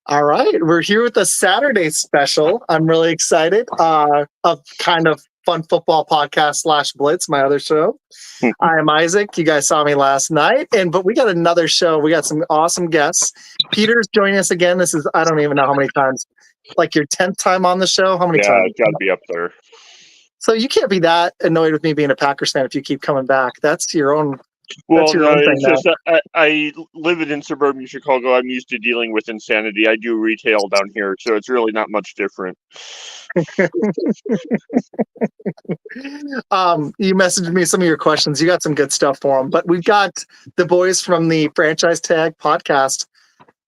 All right, we're here with a Saturday special. I'm really excited. A kind of fun football podcast slash Blitz, my other show. I am Isaac. You guys saw me last night, but we got another show. We got some awesome guests. Peter's joining us again. This is I don't even know how many times, like your 10th time on the show. How many times? Yeah, it's got to be up there. So you can't be that annoyed with me being a Packers fan if you keep coming back. That's your own. Well, that's your no, own thing it's just that I live in suburban Chicago. I'm used to dealing with insanity. I do retail down here, so it's really not much different. You messaged me some of your questions. You got some good stuff for them. But we've got the boys from the Franchise Tag podcast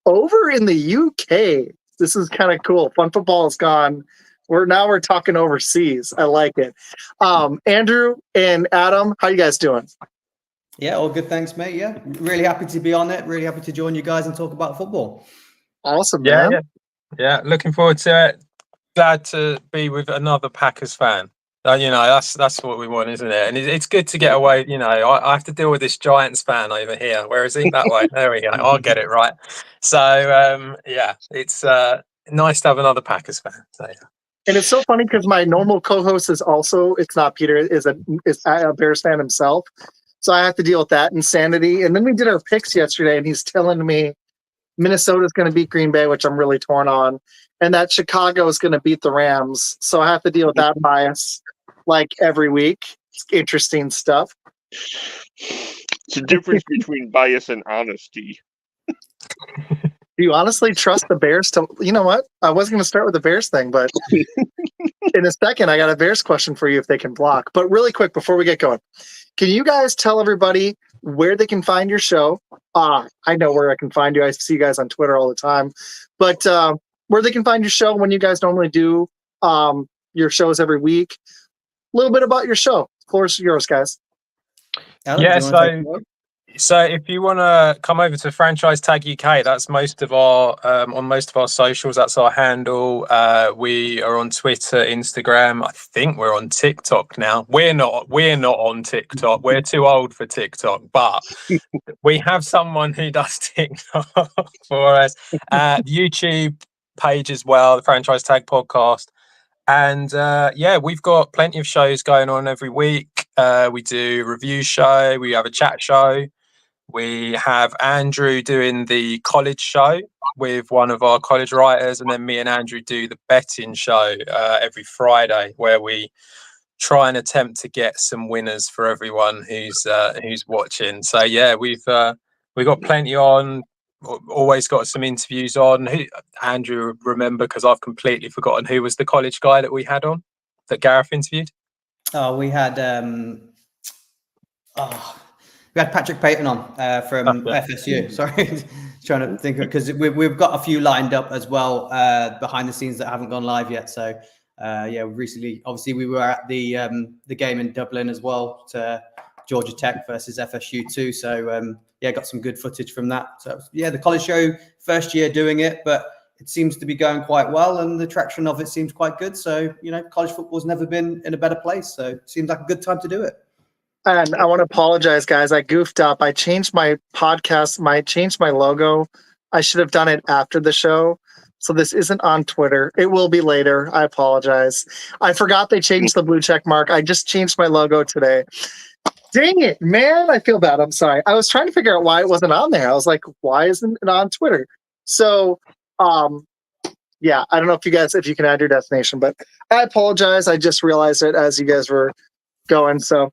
over in the UK. This is kind of cool. Fun Football is gone. We're talking overseas. I like it. Andrew and Adam, how you guys doing? Yeah, all good. Thanks, mate. Yeah, really happy to be on it. Really happy to join you guys and talk about football. Awesome, man. Yeah. Looking forward to it. Glad to be with another Packers fan. That's what we want, isn't it? And it's good to get away. I have to deal with this Giants fan over here. Where is he? That way. There we go. I'll get it right. So it's nice to have another Packers fan. So, yeah. And it's so funny because my normal co-host is also, it's not Peter, is a Bears fan himself. So I have to deal with that insanity. And then we did our picks yesterday, and he's telling me Minnesota's going to beat Green Bay, which I'm really torn on, and that Chicago is going to beat the Rams. So I have to deal with that bias like every week. It's interesting stuff. It's a difference between bias and honesty. Do you honestly trust the Bears to, you know what? I was going to start with the Bears thing, but in a second, I got a Bears question for you if they can block. But really quick, before we get going, can you guys tell everybody where they can find your show? I know where I can find you. I see you guys on Twitter all the time. But where they can find your show, when you guys normally do your shows every week. A little bit about your show. The floor is yours, guys. Alan, So if you want to come over to Franchise Tag UK, that's most of our on most of our socials. That's our handle. We are on Twitter, Instagram. I think we're on TikTok now. We're not on TikTok. We're too old for TikTok, but we have someone who does TikTok for us. YouTube page as well, the Franchise Tag podcast. And we've got plenty of shows going on every week. We do a review show. We have a chat show. We have Andrew doing the college show with one of our college writers, and then me and Andrew do the betting show every Friday, where we try and attempt to get some winners for everyone who's watching. So yeah, we've got plenty on. Always got some interviews on. Andrew, remember, because I've completely forgotten who was the college guy that we had on that Gareth interviewed. We had Patrick Payton on from FSU. Sorry, trying to think because we've got a few lined up as well behind the scenes that haven't gone live yet. So recently, obviously, we were at the game in Dublin as well to Georgia Tech versus FSU too. So got some good footage from that. So the college show, first year doing it, but it seems to be going quite well, and the traction of it seems quite good. So college football's never been in a better place. So it seems like a good time to do it. And I want to apologize, guys. I goofed up. I changed my podcast. Changed my logo. I should have done it after the show. So this isn't on Twitter. It will be later. I apologize. I forgot they changed the blue check mark. I just changed my logo today. Dang it, man. I feel bad. I'm sorry. I was trying to figure out why it wasn't on there. I was like, why isn't it on Twitter? So, I don't know if you can add your destination, but I apologize. I just realized it as you guys were going. So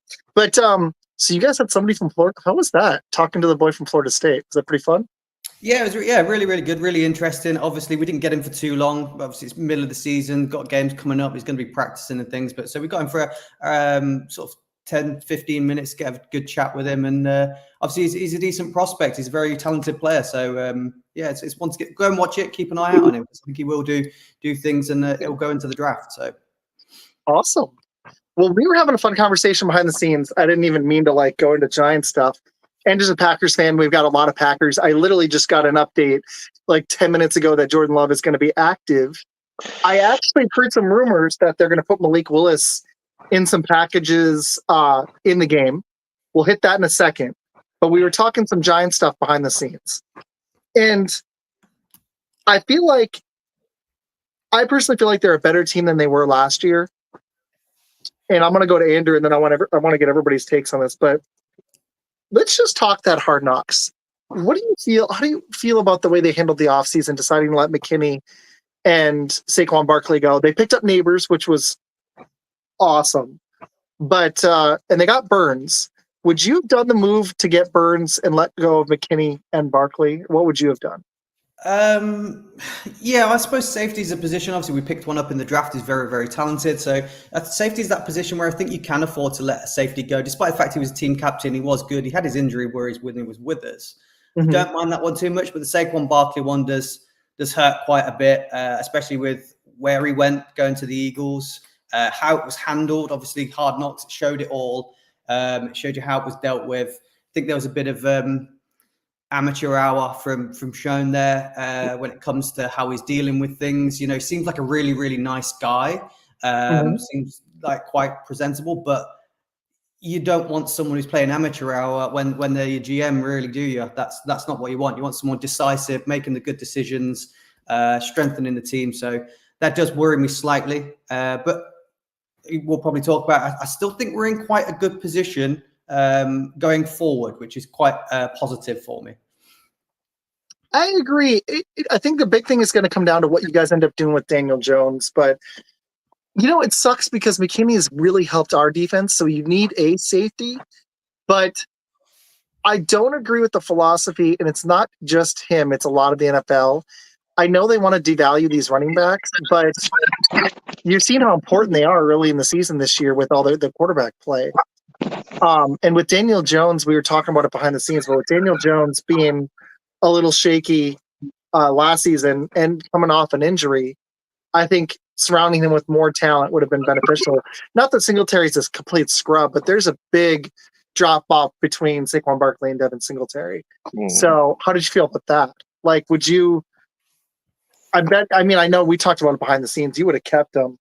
you guys had somebody from Florida. How was that? Talking to the boy from Florida State. Was that pretty fun? Yeah, it was really, really good, really interesting. Obviously, we didn't get him for too long. Obviously, it's middle of the season, got games coming up. He's going to be practicing and things. But so we got him for sort of 10, 15 minutes, get a good chat with him. And obviously, he's a decent prospect. He's a very talented player. So, it's one to go and watch it, keep an eye out on him. I think he will do things, and it'll go into the draft. So awesome. Well, we were having a fun conversation behind the scenes. I didn't even mean to go into Giant stuff. And as a Packers fan, we've got a lot of Packers. I literally just got an update 10 minutes ago that Jordan Love is going to be active. I actually heard some rumors that they're going to put Malik Willis in some packages in the game. We'll hit that in a second. But we were talking some Giant stuff behind the scenes. And I personally feel like they're a better team than they were last year. And I'm going to go to Andrew, and then I want to get everybody's takes on this. But let's just talk that Hard Knocks. What do you feel? How do you feel about the way they handled the offseason, deciding to let McKinney and Saquon Barkley go? They picked up Neighbors, which was awesome, but and they got Burns. Would you have done the move to get Burns and let go of McKinney and Barkley? What would you have done? Yeah, I suppose safety is a position. Obviously, we picked one up in the draft. He's very, very talented. So safety is that position where I think you can afford to let a safety go, despite the fact he was a team captain. He was good. He had his injury worries when he was with us. Mm-hmm. Don't mind that one too much, but the Saquon Barkley one does hurt quite a bit, especially with where he went going to the Eagles, how it was handled. Obviously, Hard Knocks showed it all. It showed you how it was dealt with. I think there was a bit of amateur hour from Sean there when it comes to how he's dealing with things. You know, he seems like a really, really nice guy. Seems like quite presentable, but you don't want someone who's playing amateur hour when they're your GM, really, do you? That's not what you want. You want someone decisive, making the good decisions, strengthening the team. So that does worry me slightly, but we'll probably talk about. I still think we're in quite a good position going forward, which is quite positive for me. I agree. I think the big thing is going to come down to what you guys end up doing with Daniel Jones. But, you know, it sucks because McKinney has really helped our defense. So you need a safety. But I don't agree with the philosophy. And it's not just him. It's a lot of the NFL. I know they want to devalue these running backs, but you've seen how important they are early in the season this year with all the quarterback play. And with Daniel Jones, we were talking about it behind the scenes, but with Daniel Jones being a little shaky last season and coming off an injury, I think surrounding him with more talent would have been beneficial. Not that Singletary's this complete scrub, but there's a big drop off between Saquon Barkley and Devin Singletary. So how did you feel about that? Like, would you? I know we talked about it behind the scenes. You would have kept him.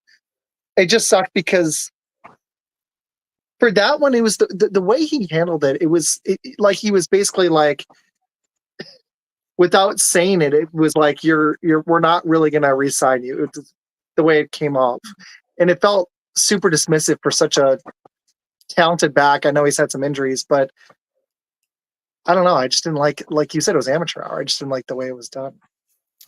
It just sucked because for that one, it was the way he handled it. It was like he was basically like, without saying it, it was like we're not really going to re-sign you. It was the way it came off, and it felt super dismissive for such a talented back. I know he's had some injuries, but I don't know. I just didn't like you said, it was amateur hour. I just didn't like the way it was done.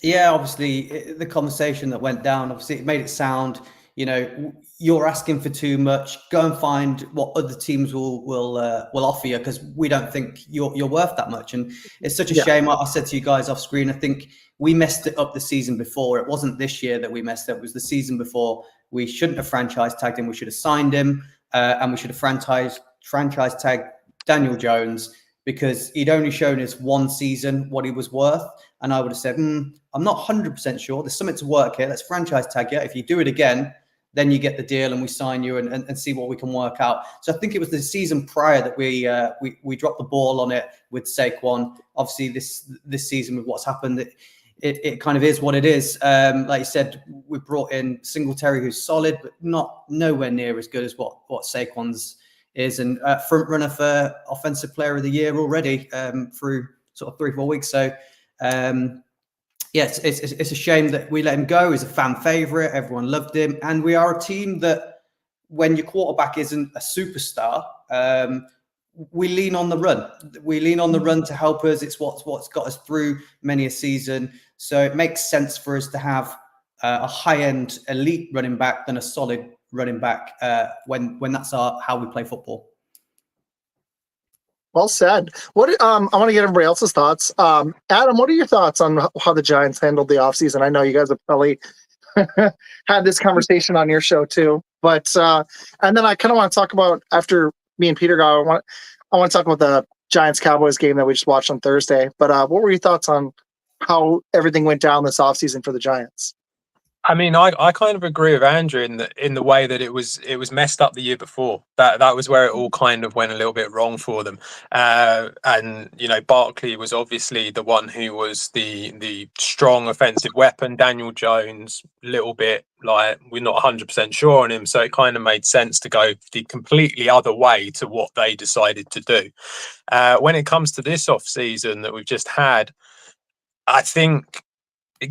Yeah, obviously the conversation that went down, obviously it made it sound, you know, you're asking for too much. Go and find what other teams will offer you because we don't think you're worth that much. And it's such a shame. I said to you guys off screen, I think we messed it up the season before. It wasn't this year that we messed up. It was the season before. We shouldn't have franchise tagged him. We should have signed him, and we should have franchise tagged Daniel Jones because he'd only shown us one season what he was worth. And I would have said, I'm not 100% sure. There's something to work here. Let's franchise tag you. If you do it again, then you get the deal and we sign you and see what we can work out. So I think it was the season prior that we dropped the ball on it with Saquon. Obviously, this season with what's happened, it kind of is what it is. Like you said, we brought in Singletary, who's solid, but nowhere near as good as what Saquon's is. And front runner for Offensive Player of the Year already through sort of 3-4 weeks. So, yes, it's a shame that we let him go. He's a fan favorite. Everyone loved him. And we are a team that when your quarterback isn't a superstar, we lean on the run. We lean on the run to help us. It's what's got us through many a season. So it makes sense for us to have a high-end elite running back than a solid running back when that's how we play football. Well said. What I want to get everybody else's thoughts. Adam, what are your thoughts on how the Giants handled the offseason? I know you guys have probably had this conversation on your show too. But and then I kind of want to talk about, after me and Peter go, I want to talk about the Giants-Cowboys game that we just watched on Thursday. But what were your thoughts on how everything went down this offseason for the Giants? I mean, I kind of agree with Andrew in the way that it was messed up the year before. That was where it all kind of went a little bit wrong for them. And you know, Barkley was obviously the one who was the strong offensive weapon. Daniel Jones, little bit like we're not 100% sure on him, so it kind of made sense to go the completely other way to what they decided to do. When it comes to this off season that we've just had, I think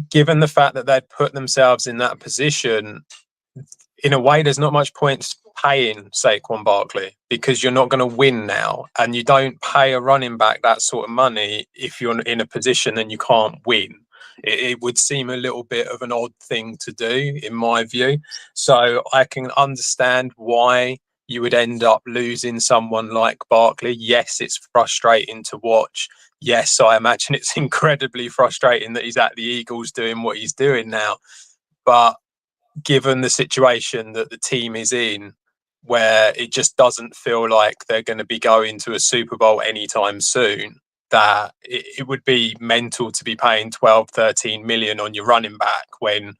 given the fact that they'd put themselves in that position, in a way, there's not much point paying Saquon Barkley because you're not going to win now, and you don't pay a running back that sort of money if you're in a position and you can't win. It would seem a little bit of an odd thing to do, in my view. So I can understand why you would end up losing someone like Barkley. Yes, it's frustrating to watch. Yes, I imagine it's incredibly frustrating that he's at the Eagles doing what he's doing now. But given the situation that the team is in, where it just doesn't feel like they're going to be going to a Super Bowl anytime soon, that it would be mental to be paying 12, 13 million on your running back when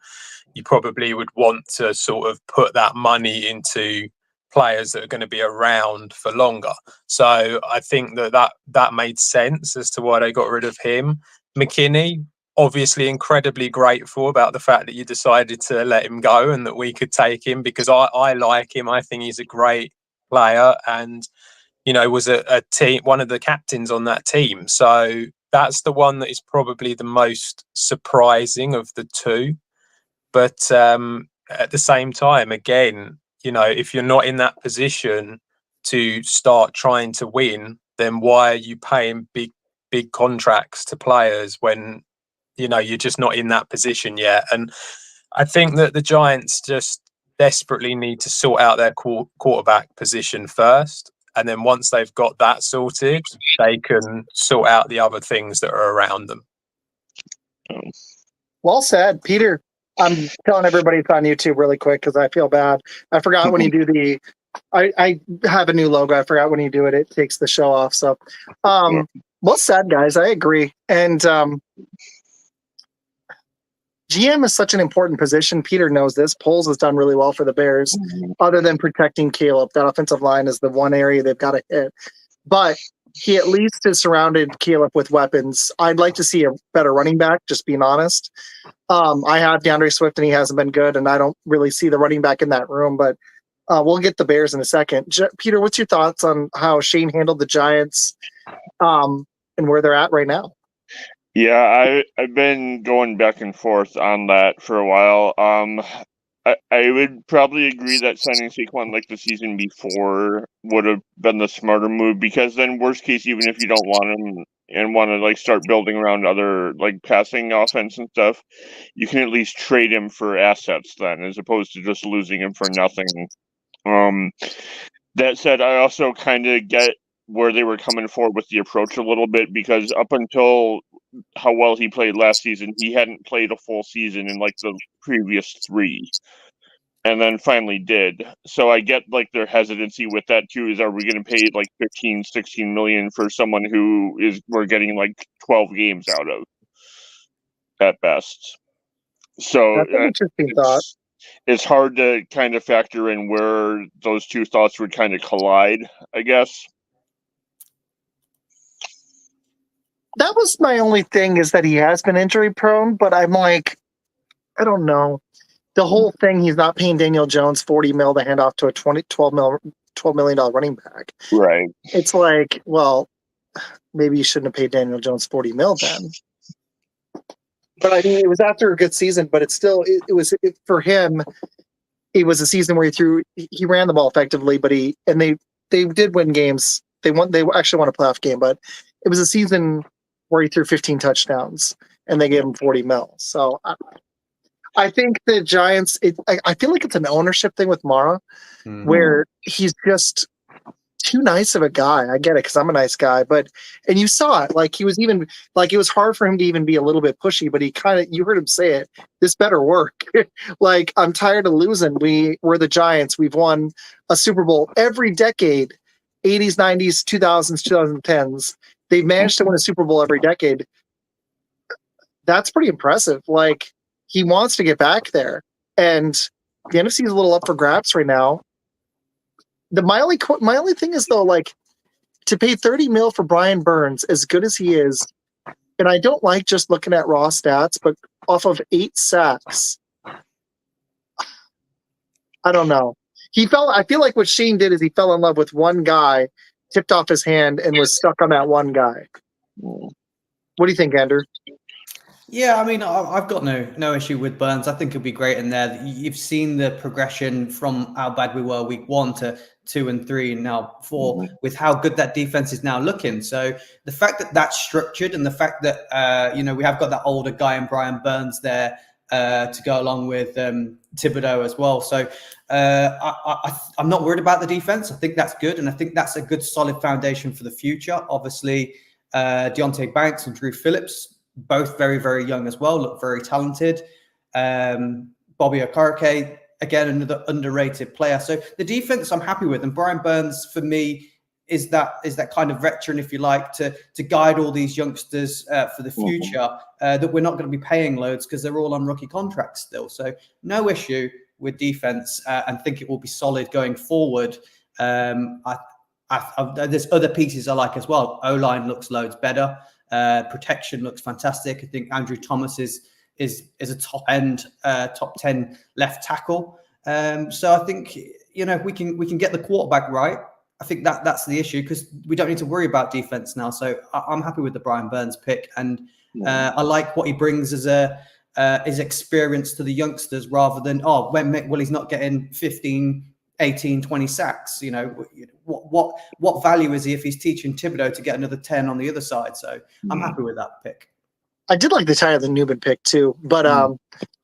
you probably would want to sort of put that money into players that are going to be around for longer. So I think that made sense as to why they got rid of him. McKinney, obviously incredibly grateful about the fact that you decided to let him go and that we could take him, because I like him. I think he's a great player and, you know, was a team, one of the captains on that team. So that's the one that is probably the most surprising of the two. But at the same time, again, you know, if you're not in that position to start trying to win, then why are you paying big contracts to players when, you know, you're just not in that position yet? And I think that the Giants just desperately need to sort out their quarterback position first. And then once they've got that sorted, they can sort out the other things that are around them. Well said, Peter. I'm telling everybody it's on YouTube really quick because I feel bad. I forgot when you do the. I have a new logo. I forgot when you do it. It takes the show off. So, well said, guys. I agree. And GM is such an important position. Peter knows this. Poles has done really well for the Bears, other than protecting Caleb. That offensive line is the one area they've got to hit. But he at least has surrounded Caleb with weapons. I'd like to see a better running back, just being honest. I have DeAndre Swift, and he hasn't been good, and I don't really see the running back in that room. But we'll get the Bears in a second. Peter, what's your thoughts on how Shane handled the Giants and where they're at right now? Yeah, I've been going back and forth on that for a while. I would probably agree that signing Saquon like the season before would have been the smarter move, because then worst case, even if you don't want him and want to like start building around other like passing offense and stuff, you can at least trade him for assets then, as opposed to just losing him for nothing. That said, I also kind of get where they were coming forward with the approach a little bit, because up until how well he played last season, he hadn't played a full season in like the previous 3, and then finally did. So I get like their hesitancy with that too. Is, are we going to pay like 15, 16 million for someone who we're getting like 12 games out of at best? So That's an interesting thought. It's hard to kind of factor in where those two thoughts would kind of collide, I guess. That was my only thing, is that he has been injury prone, but I'm like, I don't know. The whole thing, he's not paying Daniel Jones $40 million to hand off to a $12 million running back. Right. It's like, well, maybe you shouldn't have paid Daniel Jones $40 million then. But I mean, it was after a good season, but it's still, for him, it was a season where he ran the ball effectively, but they did win games. They actually won a playoff game, but it was a season where he threw 15 touchdowns and they gave him $40 million. So I think the Giants, I feel like it's an ownership thing with Mara, where he's just too nice of a guy. I get it, because I'm a nice guy, and you saw it. Like, he was even, like, it was hard for him to even be a little bit pushy, but you heard him say it, this better work. Like, I'm tired of losing. We're the Giants. We've won a Super Bowl every decade, 80s, 90s, 2000s, 2010s. They've managed to win a Super Bowl every decade. That's pretty impressive. Like, he wants to get back there, and the NFC is a little up for grabs right now. My only thing is, though, like, to pay $30 million for Brian Burns, as good as he is, and I don't like just looking at raw stats, but off of 8 sacks, I don't know. I feel like what Shane did is he fell in love with one guy, tipped off his hand, and was stuck on that one guy. What do you think, Andrew? Yeah, I mean, I've got no issue with Burns. I think he'll be great in there. You've seen the progression from how bad we were week 1 to 2 and 3 and now 4 with how good that defense is now looking. So the fact that that's structured and the fact that we have got that older guy in Brian Burns there to go along with Thibodeau as well. So I'm not worried about the defense. I think that's good, and I think that's a good solid foundation for the future. Obviously, Deontay Banks and Drew Phillips, both very, very young as well, look very talented. Bobby Okereke, again, another underrated player. So the defense I'm happy with. And Brian Burns, for me, is that kind of veteran, if you like, to guide all these youngsters for the future that we're not going to be paying loads because they're all on rookie contracts still. So no issue with defense and think it will be solid going forward. There's other pieces I like as well. O-line looks loads better. Protection looks fantastic. I think Andrew Thomas is a top 10 left tackle. So I think we can get the quarterback right. I think that's the issue because we don't need to worry about defense now. So I'm happy with the Brian Burns pick, and I like what he brings as his experience to the youngsters rather than he's not getting 15, 18, 20 sacks. What value is he if he's teaching Thibodeau to get another 10 on the other side? So I'm happy with that pick. I did like the Tyler the Newman pick too, but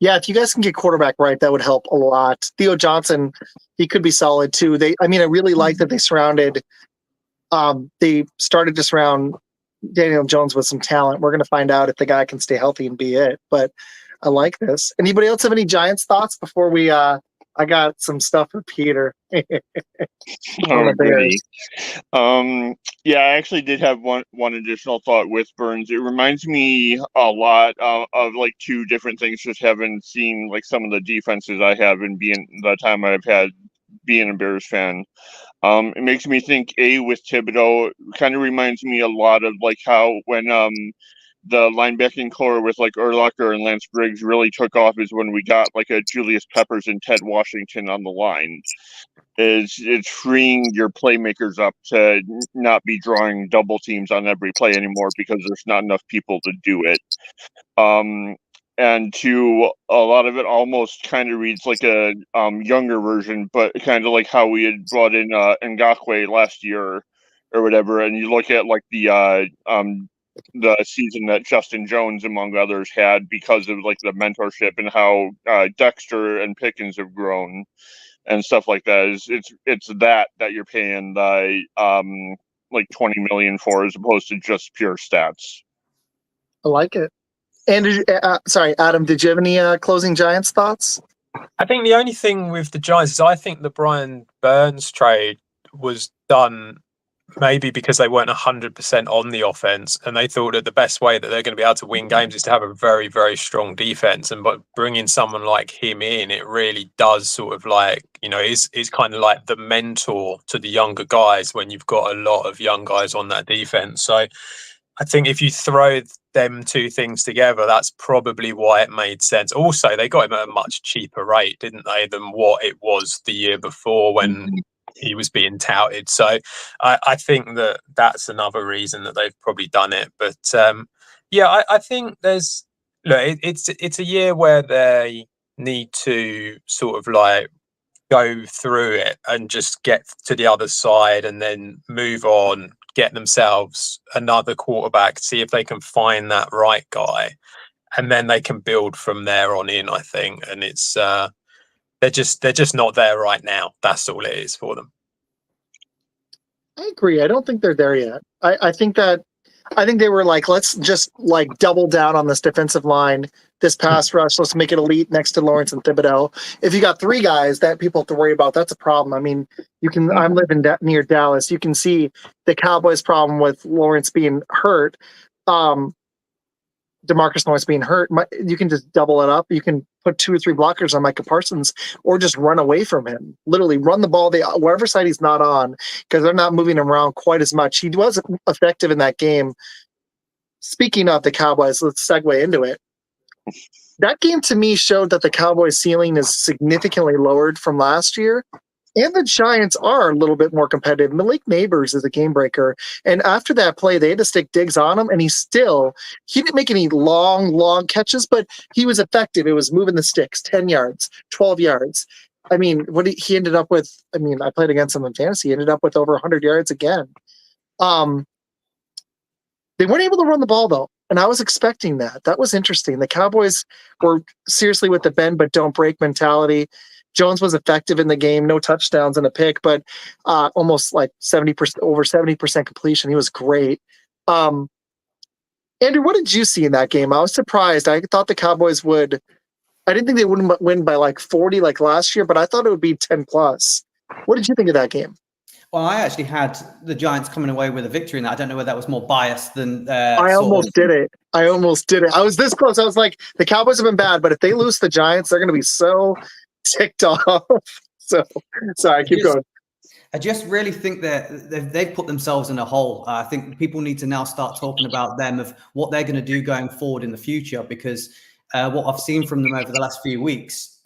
if you guys can get quarterback right, that would help a lot. Theo Johnson, he could be solid too. I really like that they started to surround Daniel Jones with some talent. We're going to find out if the guy can stay healthy and be it. But I like this. Anybody else have any Giants thoughts before we? I got some stuff for Peter. Yeah, I actually did have one additional thought with Burns. It reminds me a lot of like two different things, just having seen like some of the defenses I have and being the time I've had being a Bears fan. It makes me think with Thibodeau kind of reminds me a lot of like how when the linebacking core with like Urlacher and Lance Briggs really took off is when we got like a Julius Peppers and Ted Washington on the line. It's freeing your playmakers up to not be drawing double teams on every play anymore because there's not enough people to do it. And to a lot of it almost kind of reads like a younger version, but kind of like how we had brought in Ngakoue last year or whatever. And you look at like the season that Justin Jones, among others, had because of like the mentorship and how Dexter and Pickens have grown and stuff like that. It's that you're paying the like $20 million for as opposed to just pure stats. I like it. And sorry, Adam, did you have any closing Giants thoughts? I think the only thing with the Giants is I think the Brian Burns trade was done maybe because they weren't 100% on the offense, and they thought that the best way that they're going to be able to win games is to have a very, very strong defense. And by bringing someone like him in, it really does sort of like, is kind of like the mentor to the younger guys when you've got a lot of young guys on that defense. So I think if you throw them two things together, that's probably why it made sense. Also, they got him at a much cheaper rate, didn't they, than what it was the year before when he was being touted. So I think that's another reason that they've probably done it. But I think it's a year where they need to sort of like go through it and just get to the other side and then move on, get themselves another quarterback, see if they can find that right guy, and then they can build from there on in, I think. And it's they're just not there right now. That's all it is for them. I agree. I don't think they're there yet. I think they were like, let's just like double down on this defensive line, this pass rush. Let's make it elite next to Lawrence and Thibodeau. If you got three guys that people have to worry about, that's a problem. I mean, I'm living near Dallas. You can see the Cowboys' problem with Lawrence being hurt. DeMarcus Lawrence being hurt, you can just double it up. You can put 2 or 3 blockers on Micah Parsons or just run away from him. Literally run the ball wherever side he's not on because they're not moving him around quite as much. He was effective in that game. Speaking of the Cowboys, let's segue into it. That game to me showed that the Cowboys' ceiling is significantly lowered from last year. And the Giants are a little bit more competitive. Malik Neighbors is a game breaker. And after that play, they had to stick Diggs on him, and he didn't make any long catches, but he was effective. It was moving the sticks, 10 yards, 12 yards. I mean, he ended up with, I mean, I played against him in fantasy, he ended up with over 100 yards again. They weren't able to run the ball, though, and I was expecting that. That was interesting. The Cowboys were seriously with the bend but don't break mentality. Jones was effective in the game, no touchdowns and a pick, but almost like 70%, over 70% completion. He was great. Andrew, what did you see in that game? I was surprised. I thought the Cowboys would. I didn't think they wouldn't win by like 40 like last year, but I thought it would be 10 plus. What did you think of that game? Well, I actually had the Giants coming away with a victory in that. I don't know whether that was more biased than. I almost did it. I was this close. I was like, the Cowboys have been bad, but if they lose the Giants, they're going to be so ticked off. So, sorry, keep going. I just really think that they've put themselves in a hole. I think people need to now start talking about them, of what they're going to do going forward in the future, because what I've seen from them over the last few weeks,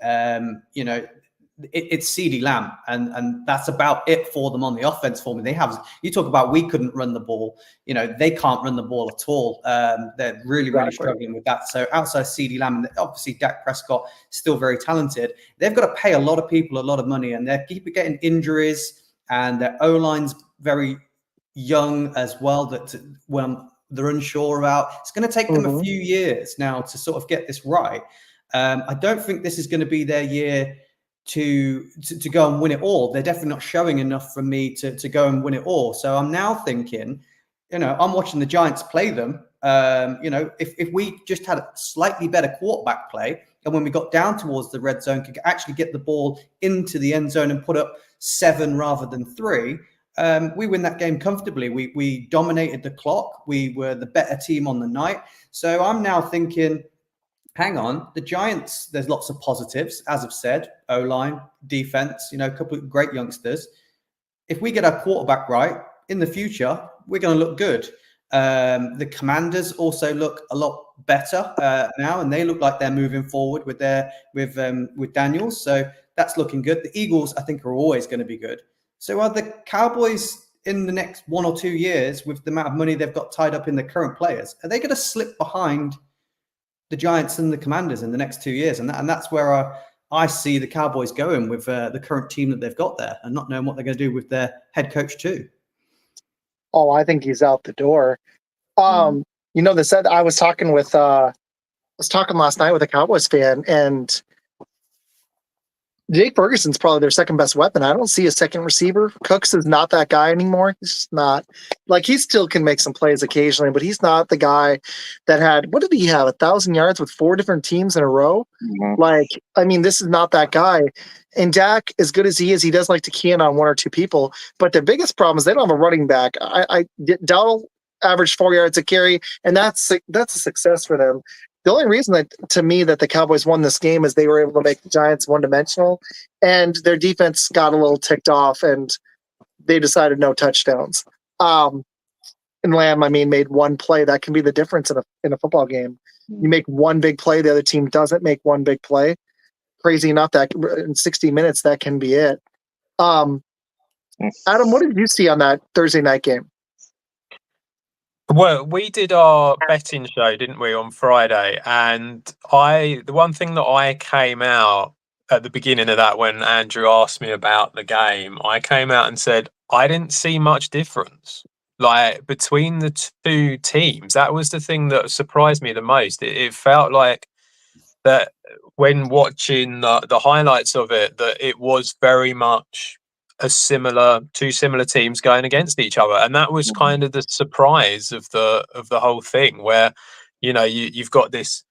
it's CeeDee Lamb, and that's about it for them on the offense for me. You talk about we couldn't run the ball, they can't run the ball at all. They're really struggling with that. So outside CeeDee Lamb, and obviously Dak Prescott, still very talented, they've got to pay a lot of people a lot of money, and they keep getting injuries, and their O-line's very young as well, that when they're unsure about. It's going to take them a few years now to sort of get this right. I don't think this is going to be their year to go and win it all. They're definitely not showing enough for me to go and win it all. So I'm now thinking, I'm watching the Giants play them. If we just had a slightly better quarterback play, and when we got down towards the red zone, could actually get the ball into the end zone and put up 7 rather than 3, we win that game comfortably. We dominated the clock. We were the better team on the night. So I'm now thinking, hang on, the Giants, there's lots of positives, as I've said, O-line, defense, a couple of great youngsters. If we get our quarterback right in the future, we're going to look good. The Commanders also look a lot better now, and they look like they're moving forward with Daniels. So that's looking good. The Eagles, I think, are always going to be good. So are the Cowboys in the next 1 or 2 years, with the amount of money they've got tied up in the current players, are they going to slip behind the Giants and the Commanders in the next 2 years? And that's where I see the Cowboys going with the current team that they've got there, and not knowing what they're going to do with their head coach too. Oh, I think he's out the door. I was talking last night with a Cowboys fan, and Jake Ferguson's probably their second best weapon. I don't see a second receiver. Cooks is not that guy anymore. He's just not. Like, he still can make some plays occasionally, but he's not the guy that had, what did he have, 1,000 yards with 4 different teams in a row? Mm-hmm. Like, I mean, this is not that guy. And Dak, as good as he does like to key in on 1 or 2 people. But the biggest problem is they don't have a running back. Dowell averaged 4 yards a carry, and that's a success for them. The only reason that the Cowboys won this game is they were able to make the Giants one-dimensional, and their defense got a little ticked off, and they decided no touchdowns. And Lamb, made 1 play. That can be the difference in a football game. You make 1 big play, the other team doesn't make 1 big play. Crazy enough that in 60 minutes, that can be it. Adam, what did you see on that Thursday night game? Well, we did our betting show, didn't we, on Friday? And the one thing that I came out at the beginning of that, when Andrew asked me about the game, I came out and said, I didn't see much difference, like, between the 2 teams. That was the thing that surprised me the most. It felt like that when watching the highlights of it, that it was very much two similar teams going against each other, and that was kind of the surprise of the whole thing, where you've got this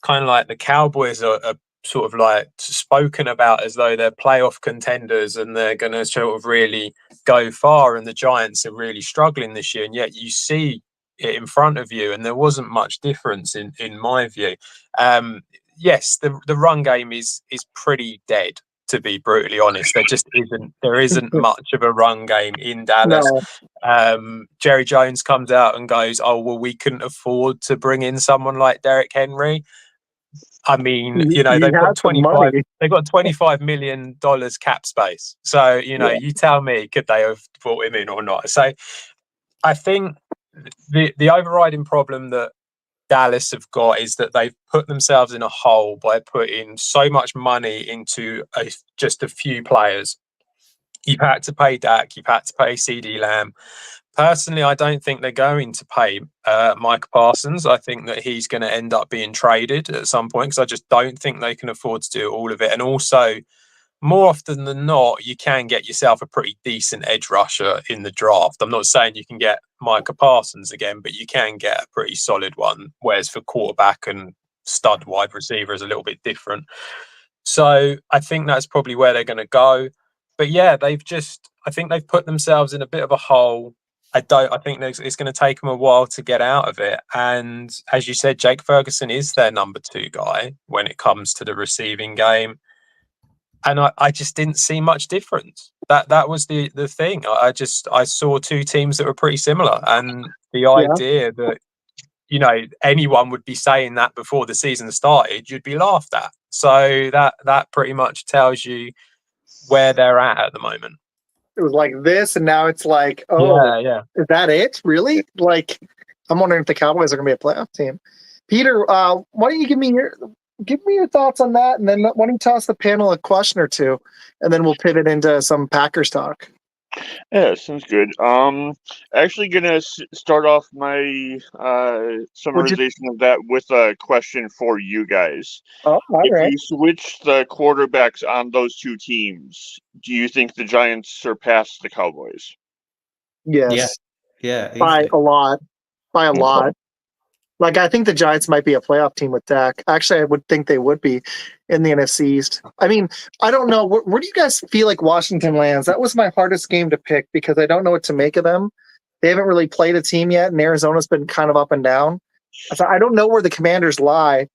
kind of like the Cowboys are sort of like spoken about as though they're playoff contenders and they're going to sort of really go far, and the Giants are really struggling this year, and yet you see it in front of you, and there wasn't much difference in my view. Yes, the run game is pretty dead, to be brutally honest. There isn't much of a run game in Dallas. No. Jerry Jones comes out and goes, oh, well, we couldn't afford to bring in someone like Derrick Henry. I mean, You they've have got some money. $25 million cap space. So, Yeah. you tell me, could they have brought him in or not? So I think the overriding problem that Dallas have got is that they've put themselves in a hole by putting so much money into just a few players. You've had to pay Dak, you've had to pay CD Lamb. Personally, I don't think they're going to pay Micah Parsons. I think that he's going to end up being traded at some point because I just don't think they can afford to do all of it. And also, more often than not, you can get yourself a pretty decent edge rusher in the draft. I'm not saying you can get Micah Parsons again, but you can get a pretty solid one. Whereas for quarterback and stud wide receiver is a little bit different. So I think that's probably where they're going to go. But yeah, I think they've put themselves in a bit of a hole. I think it's going to take them a while to get out of it. And as you said, Jake Ferguson is their number 2 guy when it comes to the receiving game. And I just didn't see much difference. That was the thing. I saw 2 teams that were pretty similar. And the idea that, anyone would be saying that before the season started, you'd be laughed at. So that pretty much tells you where they're at the moment. It was like this, and now it's like, oh, Yeah. is that it? Really? Like, I'm wondering if the Cowboys are going to be a playoff team. Peter, why don't you give me your thoughts on that, and then why don't you toss the panel a question or two, and then we'll pivot into some Packers talk. Yeah, sounds good. Actually gonna start off my summarization of that with a question for you guys. Oh, all If right. you switch the quarterbacks on those 2 teams, do you think the Giants surpass the Cowboys? Yes. Yeah. By Easily. a lot. By a Okay. lot. Like, I think the Giants might be a playoff team with Dak. Actually, I would think they would be in the NFC East. I mean, I don't know. Where do you guys feel like Washington lands? That was my hardest game to pick because I don't know what to make of them. They haven't really played a team yet, and Arizona's been kind of up and down. So I don't know where the Commanders lie,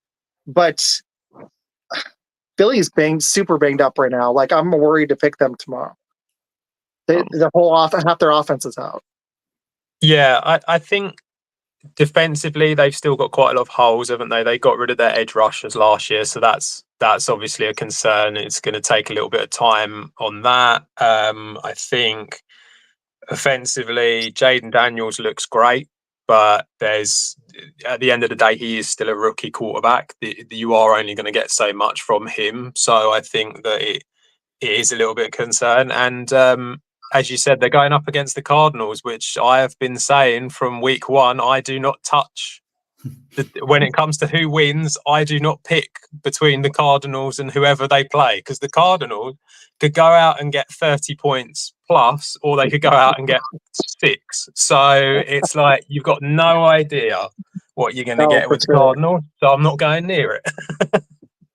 but Philly's super banged up right now. Like, I'm worried to pick them tomorrow. The whole half their offense is out. Yeah, I think defensively they've still got quite a lot of holes, haven't they? They got rid of their edge rushers last year, so that's obviously a concern. It's going to take a little bit of time on that. I think offensively, Jaden Daniels looks great, but at the end of the day, he is still a rookie quarterback. You are only going to get so much from him. So I think that it is a little bit of concern. And as you said, they're going up against the Cardinals, which I have been saying from week 1, I do not touch. When it comes to who wins, I do not pick between the Cardinals and whoever they play, because the Cardinals could go out and get 30 points plus, or they could go out and get 6. So it's like you've got no idea what you're going to get with the Cardinals. So I'm not going near it.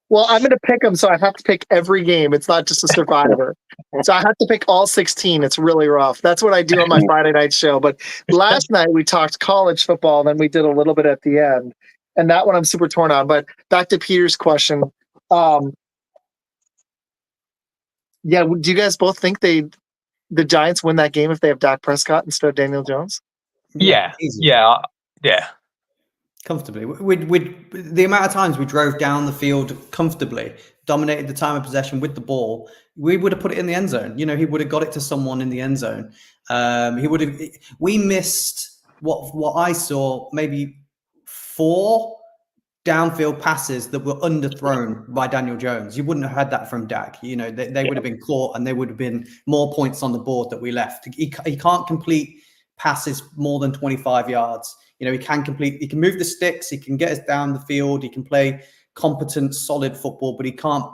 Well, I'm going to pick them, so I have to pick every game. It's not just a survivor. So I have to pick all 16. It's really rough. That's what I do on my Friday night show. But last night we talked college football, and then we did a little bit at the end. And that one I'm super torn on. But back to Peter's question. Do you guys both think the Giants win that game if they have Dak Prescott instead of Daniel Jones? Yeah. Comfortably. With the amount of times we drove down the field comfortably, dominated the time of possession with the ball, we would have put it in the end zone. He would have got it to someone in the end zone. We missed what I saw, maybe 4 downfield passes that were underthrown by Daniel Jones. You wouldn't have had that from Dak. They would have been caught, and there would have been more points on the board that we left. He can't complete passes more than 25 yards. He can move the sticks, he can get us down the field, he can play competent, solid football, but he can't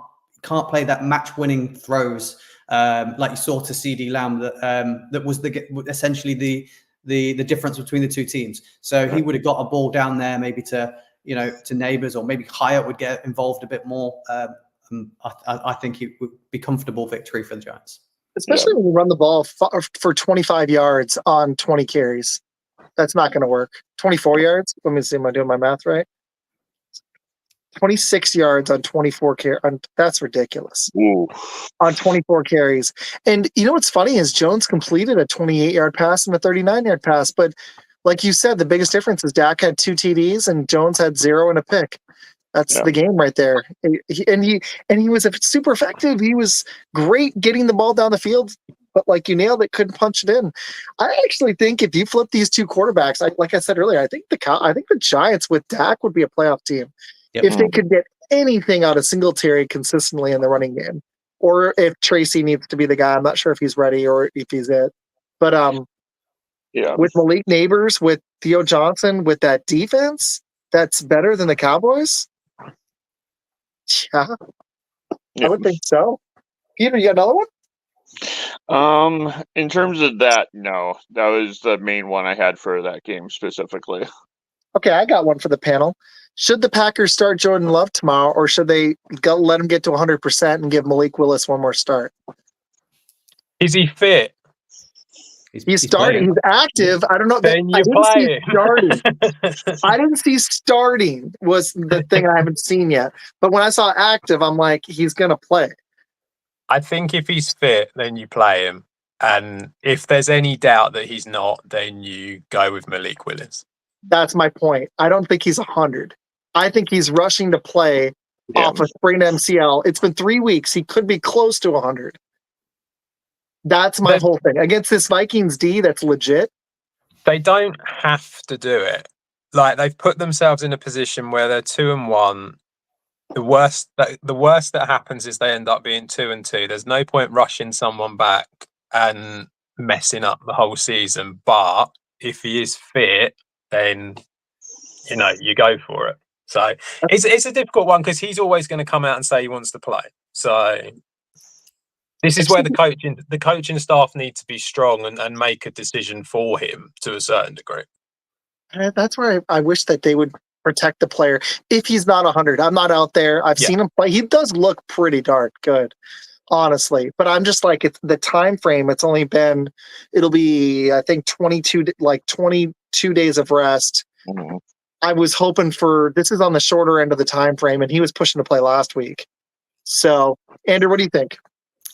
play that match-winning throws like you saw to CD Lamb. That was essentially the difference between the 2 teams. So he would have got a ball down there, maybe to Neighbors, or maybe Hyatt would get involved a bit more. I think it would be comfortable victory for the Giants, especially when you run the ball for 25 yards on 20 carries. That's not going to work. 24 yards. Let me see. Am I doing my math right? 26 yards on 24 carries. That's ridiculous. Ooh. On 24 carries. And what's funny is Jones completed a 28-yard pass and a 39-yard pass. But like you said, the biggest difference is Dak had 2 TDs and Jones had 0 and a pick. That's the game right there. And he was super effective. He was great getting the ball down the field, but like you nailed it, couldn't punch it in. I actually think if you flip these two quarterbacks, like I said earlier, I think the Giants with Dak would be a playoff team if they could get anything out of Singletary consistently in the running game, or if Tracy needs to be the guy. I'm not sure if he's ready or if he's it, but with Malik Neighbors, with Theo Johnson, with that defense that's better than the Cowboys. Yeah, I would think so. Peter, you got another one? In terms of that, no. That was the main one I had for that game specifically. Okay, I got one for the panel. Should the Packers start Jordan Love tomorrow, or should they let him get to 100% and give Malik Willis one more start? Is he fit? He's starting. He's active. I don't know. Then you play starting. I didn't see starting was the thing I haven't seen yet. But when I saw active, I'm like, he's going to play. I think if he's fit, then you play him. And if there's any doubt that he's not, then you go with Malik Willis. That's my point. I don't think he's 100. I think he's rushing to play off a sprained MCL. It's been 3 weeks. He could be close to 100. That's my whole thing. Against this Vikings D, that's legit. They don't have to do it. Like, they've put themselves in a position where they're 2-1. The worst that happens is they end up being 2-2. There's no point rushing someone back and messing up the whole season. But if he is fit, then you go for it. So it's a difficult one because he's always going to come out and say he wants to play. So this is where the coaching staff need to be strong and make a decision for him to a certain degree. That's where I wish that they would protect the player if he's not 100. I'm not out there. I've seen him play. He does look pretty darn good, honestly. But I'm just like, it's the time frame. It's only been, it'll be, I think 22 days of rest. Mm-hmm. I was hoping for, this is on the shorter end of the time frame, and he was pushing to play last week. So, Andrew, what do you think?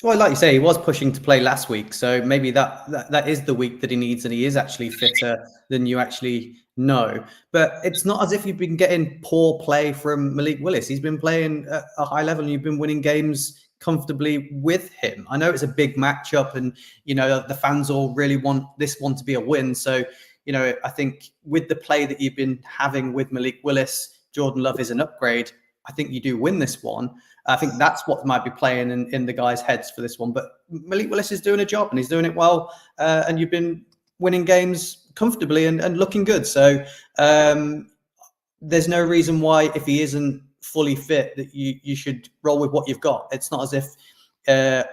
Well, like you say, he was pushing to play last week, so maybe that is the week that he needs, and he is actually fitter than you actually know. But it's not as if you've been getting poor play from Malik Willis. He's been playing at a high level, and you've been winning games comfortably with him. I know it's a big matchup, and the fans all really want this one to be a win. So, I think with the play that you've been having with Malik Willis, Jordan Love is an upgrade. I think you do win this one. I think that's what might be playing in the guys' heads for this one. But Malik Willis is doing a job, and he's doing it well. And you've been winning games comfortably and looking good. So there's no reason why, if he isn't fully fit, that you should roll with what you've got. It's not as if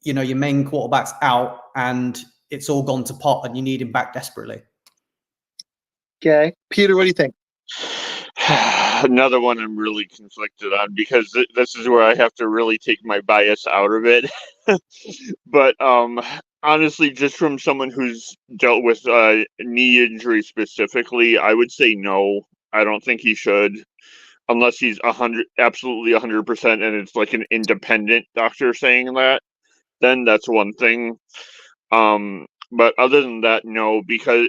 your main quarterback's out and it's all gone to pot and you need him back desperately. Okay, Peter, what do you think? Another one I'm really conflicted on because this is where I have to really take my bias out of it. But honestly, just from someone who's dealt with knee injury specifically, I would say no. I don't think he should, unless he's absolutely 100%, and it's like an independent doctor saying that. Then that's one thing. But other than that, no,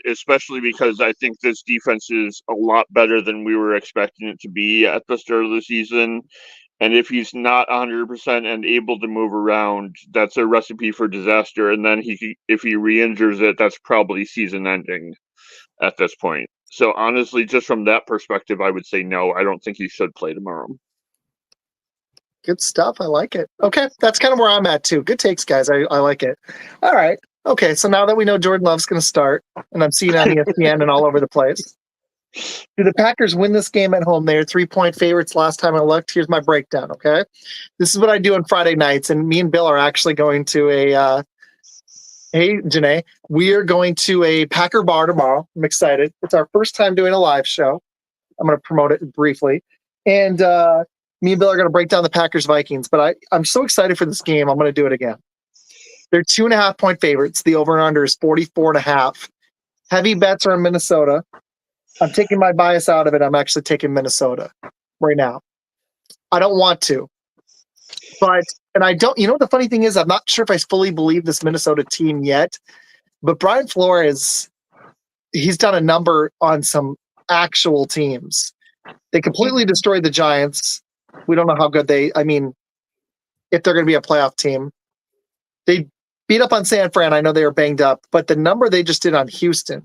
especially because I think this defense is a lot better than we were expecting it to be at the start of the season. And if he's not 100% and able to move around, that's a recipe for disaster. And then if he re-injures it, that's probably season ending at this point. So honestly, just from that perspective, I would say no, I don't think he should play tomorrow. Good stuff. I like it. Okay, that's kind of where I'm at too. Good takes, guys. I like it. All right. Okay, so now that we know Jordan Love's going to start, and I'm seeing on ESPN and all over the place, do the Packers win this game at home? They're 3-point favorites last time I looked. Here's my breakdown, okay? This is what I do on Friday nights, and me and Bill are actually going to hey, Janae, we are going to a Packer bar tomorrow. I'm excited. It's our first time doing a live show. I'm going to promote it briefly. And me and Bill are going to break down the Packers-Vikings, but I'm so excited for this game, I'm going to do it again. They're 2.5-point favorites. The over and under is 44.5. Heavy bets are in Minnesota. I'm taking my bias out of it. I'm actually taking Minnesota right now. I don't want to. And I don't, the funny thing is, I'm not sure if I fully believe this Minnesota team yet, but Brian Flores, he's done a number on some actual teams. They completely destroyed the Giants. We don't know how good if they're going to be a playoff team. They beat up on San Fran. I know they were banged up, but the number they just did on Houston,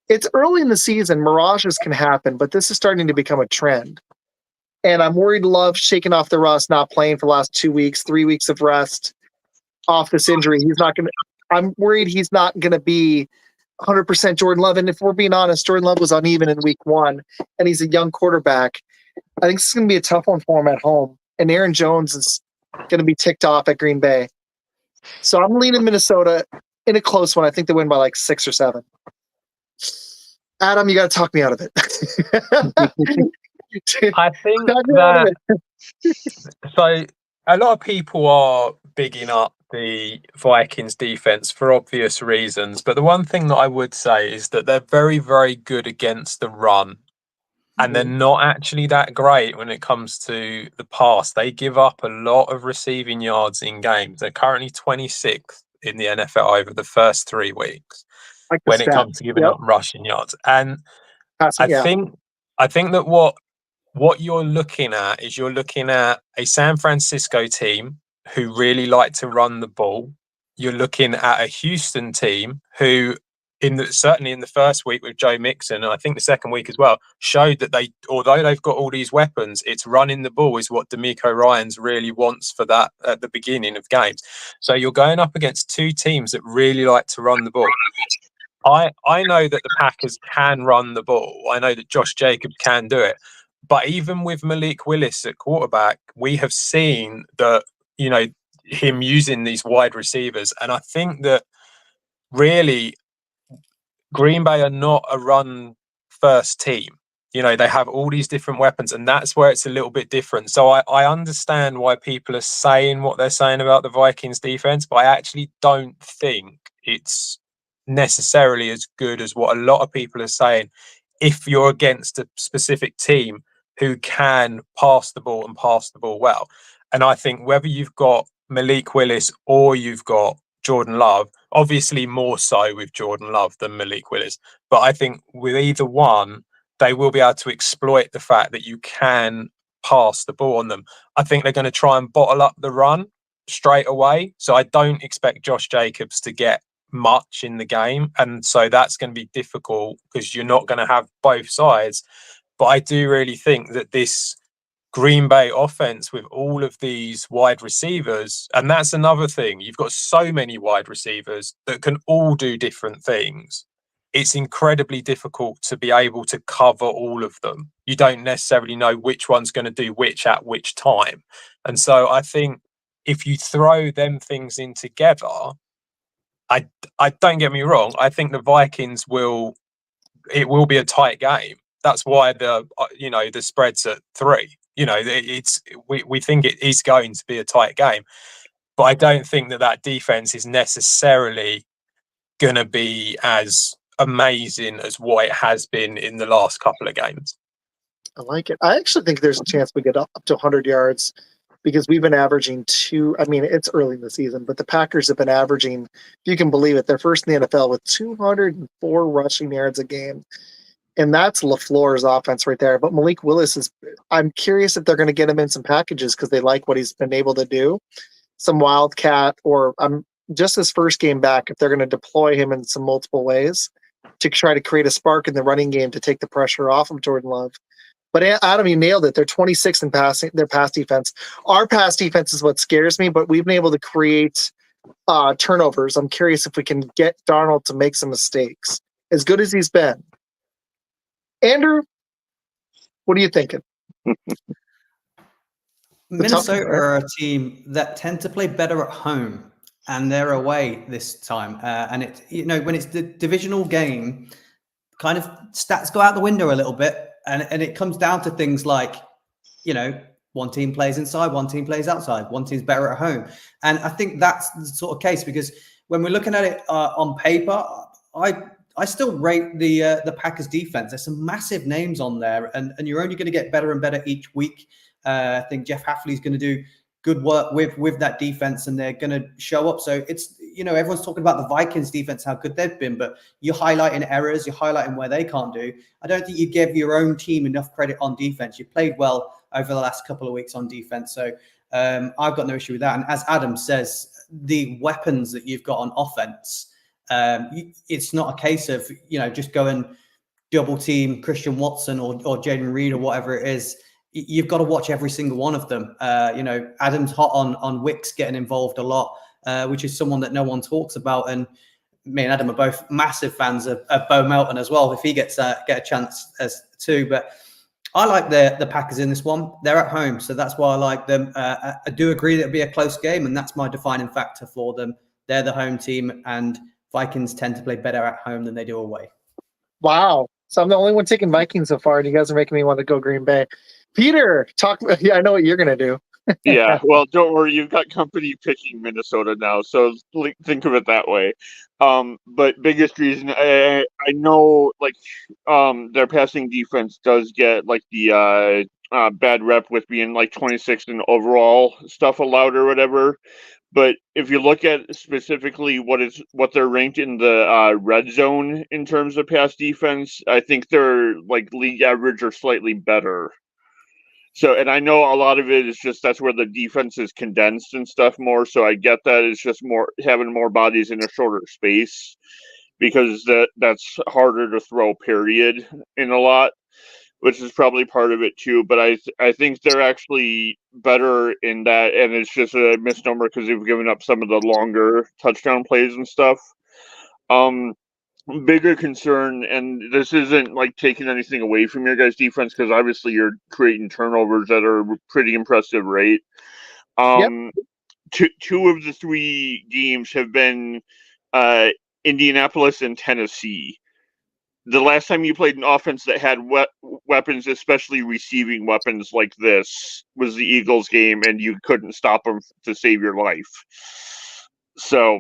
it's early in the season. Mirages can happen, but this is starting to become a trend. And I'm worried Love shaking off the rust, not playing for the last 2 weeks, 3 weeks of rest off this injury. I'm worried he's not going to be 100% Jordan Love. And if we're being honest, Jordan Love was uneven in week 1, and he's a young quarterback. I think this is going to be a tough one for him at home. And Aaron Jones is going to be ticked off at Green Bay. So I'm leaning Minnesota in a close one. I think they win by like 6 or 7. Adam, you got to talk me out of it. I think that so a lot of people are bigging up the Vikings defense for obvious reasons, but the one thing that I would say is that they're very, very good against the run, and they're not actually that great when it comes to the pass. They give up a lot of receiving yards in games. They're currently 26th in the NFL over the first 3 weeks when it comes to giving up rushing yards. And I think that what you're looking at is you're looking at a San Francisco team who really like to run the ball. You're looking at a Houston team who, certainly in the first week with Joe Mixon, and I think the second week as well, showed that although they've got all these weapons, it's running the ball is what DeMeco Ryans really wants for that at the beginning of games. So you're going up against 2 teams that really like to run the ball. I know that the Packers can run the ball. I know that Josh Jacobs can do it. But even with Malik Willis at quarterback, we have seen that, him using these wide receivers. And I think that really Green Bay are not a run first team. They have all these different weapons, and that's where it's a little bit different. So I understand why people are saying what they're saying about the Vikings defense, but I actually don't think it's necessarily as good as what a lot of people are saying if you're against a specific team who can pass the ball and pass the ball well. And I think whether you've got Malik Willis or you've got Jordan Love, obviously more so with Jordan Love than Malik Willis, but I think with either one, they will be able to exploit the fact that you can pass the ball on them. I think they're going to try and bottle up the run straight away. So I don't expect Josh Jacobs to get much in the game. And so that's going to be difficult because you're not going to have both sides. But I do really think that this Green Bay offense with all of these wide receivers, and that's another thing, you've got so many wide receivers that can all do different things. It's incredibly difficult to be able to cover all of them. You don't necessarily know which one's going to do which at which time. And so I think if you throw them things in together, I don't get me wrong, I think the Vikings will be a tight game. That's why the spread's at 3. We think it is going to be a tight game, but I don't think that defense is necessarily going to be as amazing as what it has been in the last couple of games. I like it. I actually think there's a chance we get up to 100 yards because we've been averaging it's early in the season, but the Packers have been averaging, if you can believe it, they're first in the NFL with 204 rushing yards a game. And that's LaFleur's offense right there. But Malik Willis I'm curious if they're going to get him in some packages because they like what he's been able to do. Some Wildcat or just his first game back, if they're going to deploy him in some multiple ways to try to create a spark in the running game to take the pressure off of Jordan Love. But Adam, you nailed it. They're 26th in their pass defense. Our pass defense is what scares me, but we've been able to create turnovers. I'm curious if we can get Darnold to make some mistakes. As good as he's been. Andrew, what are you thinking? Minnesota are a team that tend to play better at home, and they're away this time. And it's when it's the divisional game, kind of stats go out the window a little bit, and it comes down to things like, one team plays inside, one team plays outside, one team's better at home, and I think that's the sort of case because when we're looking at it on paper, I still rate the Packers defense. There's some massive names on there, and you're only going to get better and better each week. I think Jeff Hafley's going to do good work with that defense, and they're going to show up. So it's, everyone's talking about the Vikings defense, how good they've been, but you're highlighting errors, you're highlighting where they can't do. I don't think you give your own team enough credit on defense. You played well over the last couple of weeks on defense. So I've got no issue with that. And as Adam says, the weapons that you've got on offense, it's not a case of, just go and double team Christian Watson or Jaden Reed or whatever it is. You've got to watch every single one of them. Adam's hot on Wicks getting involved a lot, which is someone that no one talks about. And me and Adam are both massive fans of Bo Melton as well, if he gets get a chance as too. But I like the Packers in this one. They're at home, so that's why I like them. I do agree that it'll be a close game, and that's my defining factor for them. They're the home team, and Vikings tend to play better at home than they do away. Wow. So I'm the only one taking Vikings so far, and you guys are making me want to go Green Bay. Peter, yeah, I know what you're going to do. Yeah, well, don't worry. You've got company picking Minnesota now, so think of it that way. But biggest reason, I know, their passing defense does get, the bad rep with being, 26th in overall stuff allowed or whatever. But if you look at specifically what they're ranked in the red zone in terms of pass defense, I think they're, league average or slightly better. So, and I know a lot of it is just that's where the defense is condensed and stuff more. So I get that it's just more having more bodies in a shorter space because that's harder to throw, period, in a lot, which is probably part of it too. But I think they're actually better in that, and it's just a misnomer because they've given up some of the longer touchdown plays and stuff. Bigger concern, and this isn't taking anything away from your guys' defense because obviously you're creating turnovers at a pretty impressive rate. Yep. Two of the three games have been Indianapolis and Tennessee. The last time you played an offense that had weapons, especially receiving weapons like this, was the Eagles game, and you couldn't stop them to save your life. So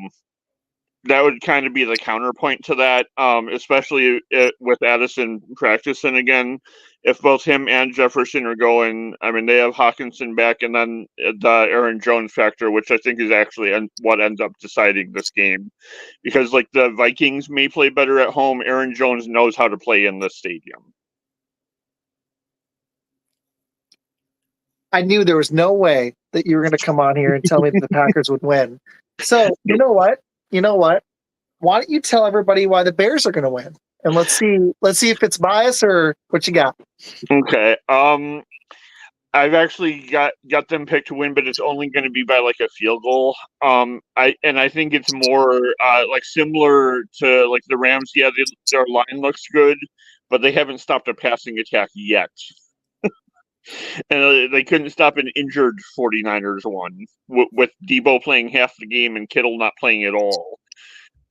that would kind of be the counterpoint to that, especially with Addison practicing again. If both him and Jefferson are going, I mean, they have Hawkinson back, and then the Aaron Jones factor, which I think is actually what ends up deciding this game. Because, the Vikings may play better at home, Aaron Jones knows how to play in this stadium. I knew there was no way that you were going to come on here and tell me that the Packers would win. So, you know what? Why don't you tell everybody why the Bears are going to win? And let's see if it's bias or what you got. Okay. I've actually got them picked to win, but it's only going to be by a field goal. I think it's more similar to the Rams. Yeah, their line looks good, but they haven't stopped a passing attack yet. And they couldn't stop an injured 49ers one with Debo playing half the game and Kittle not playing at all.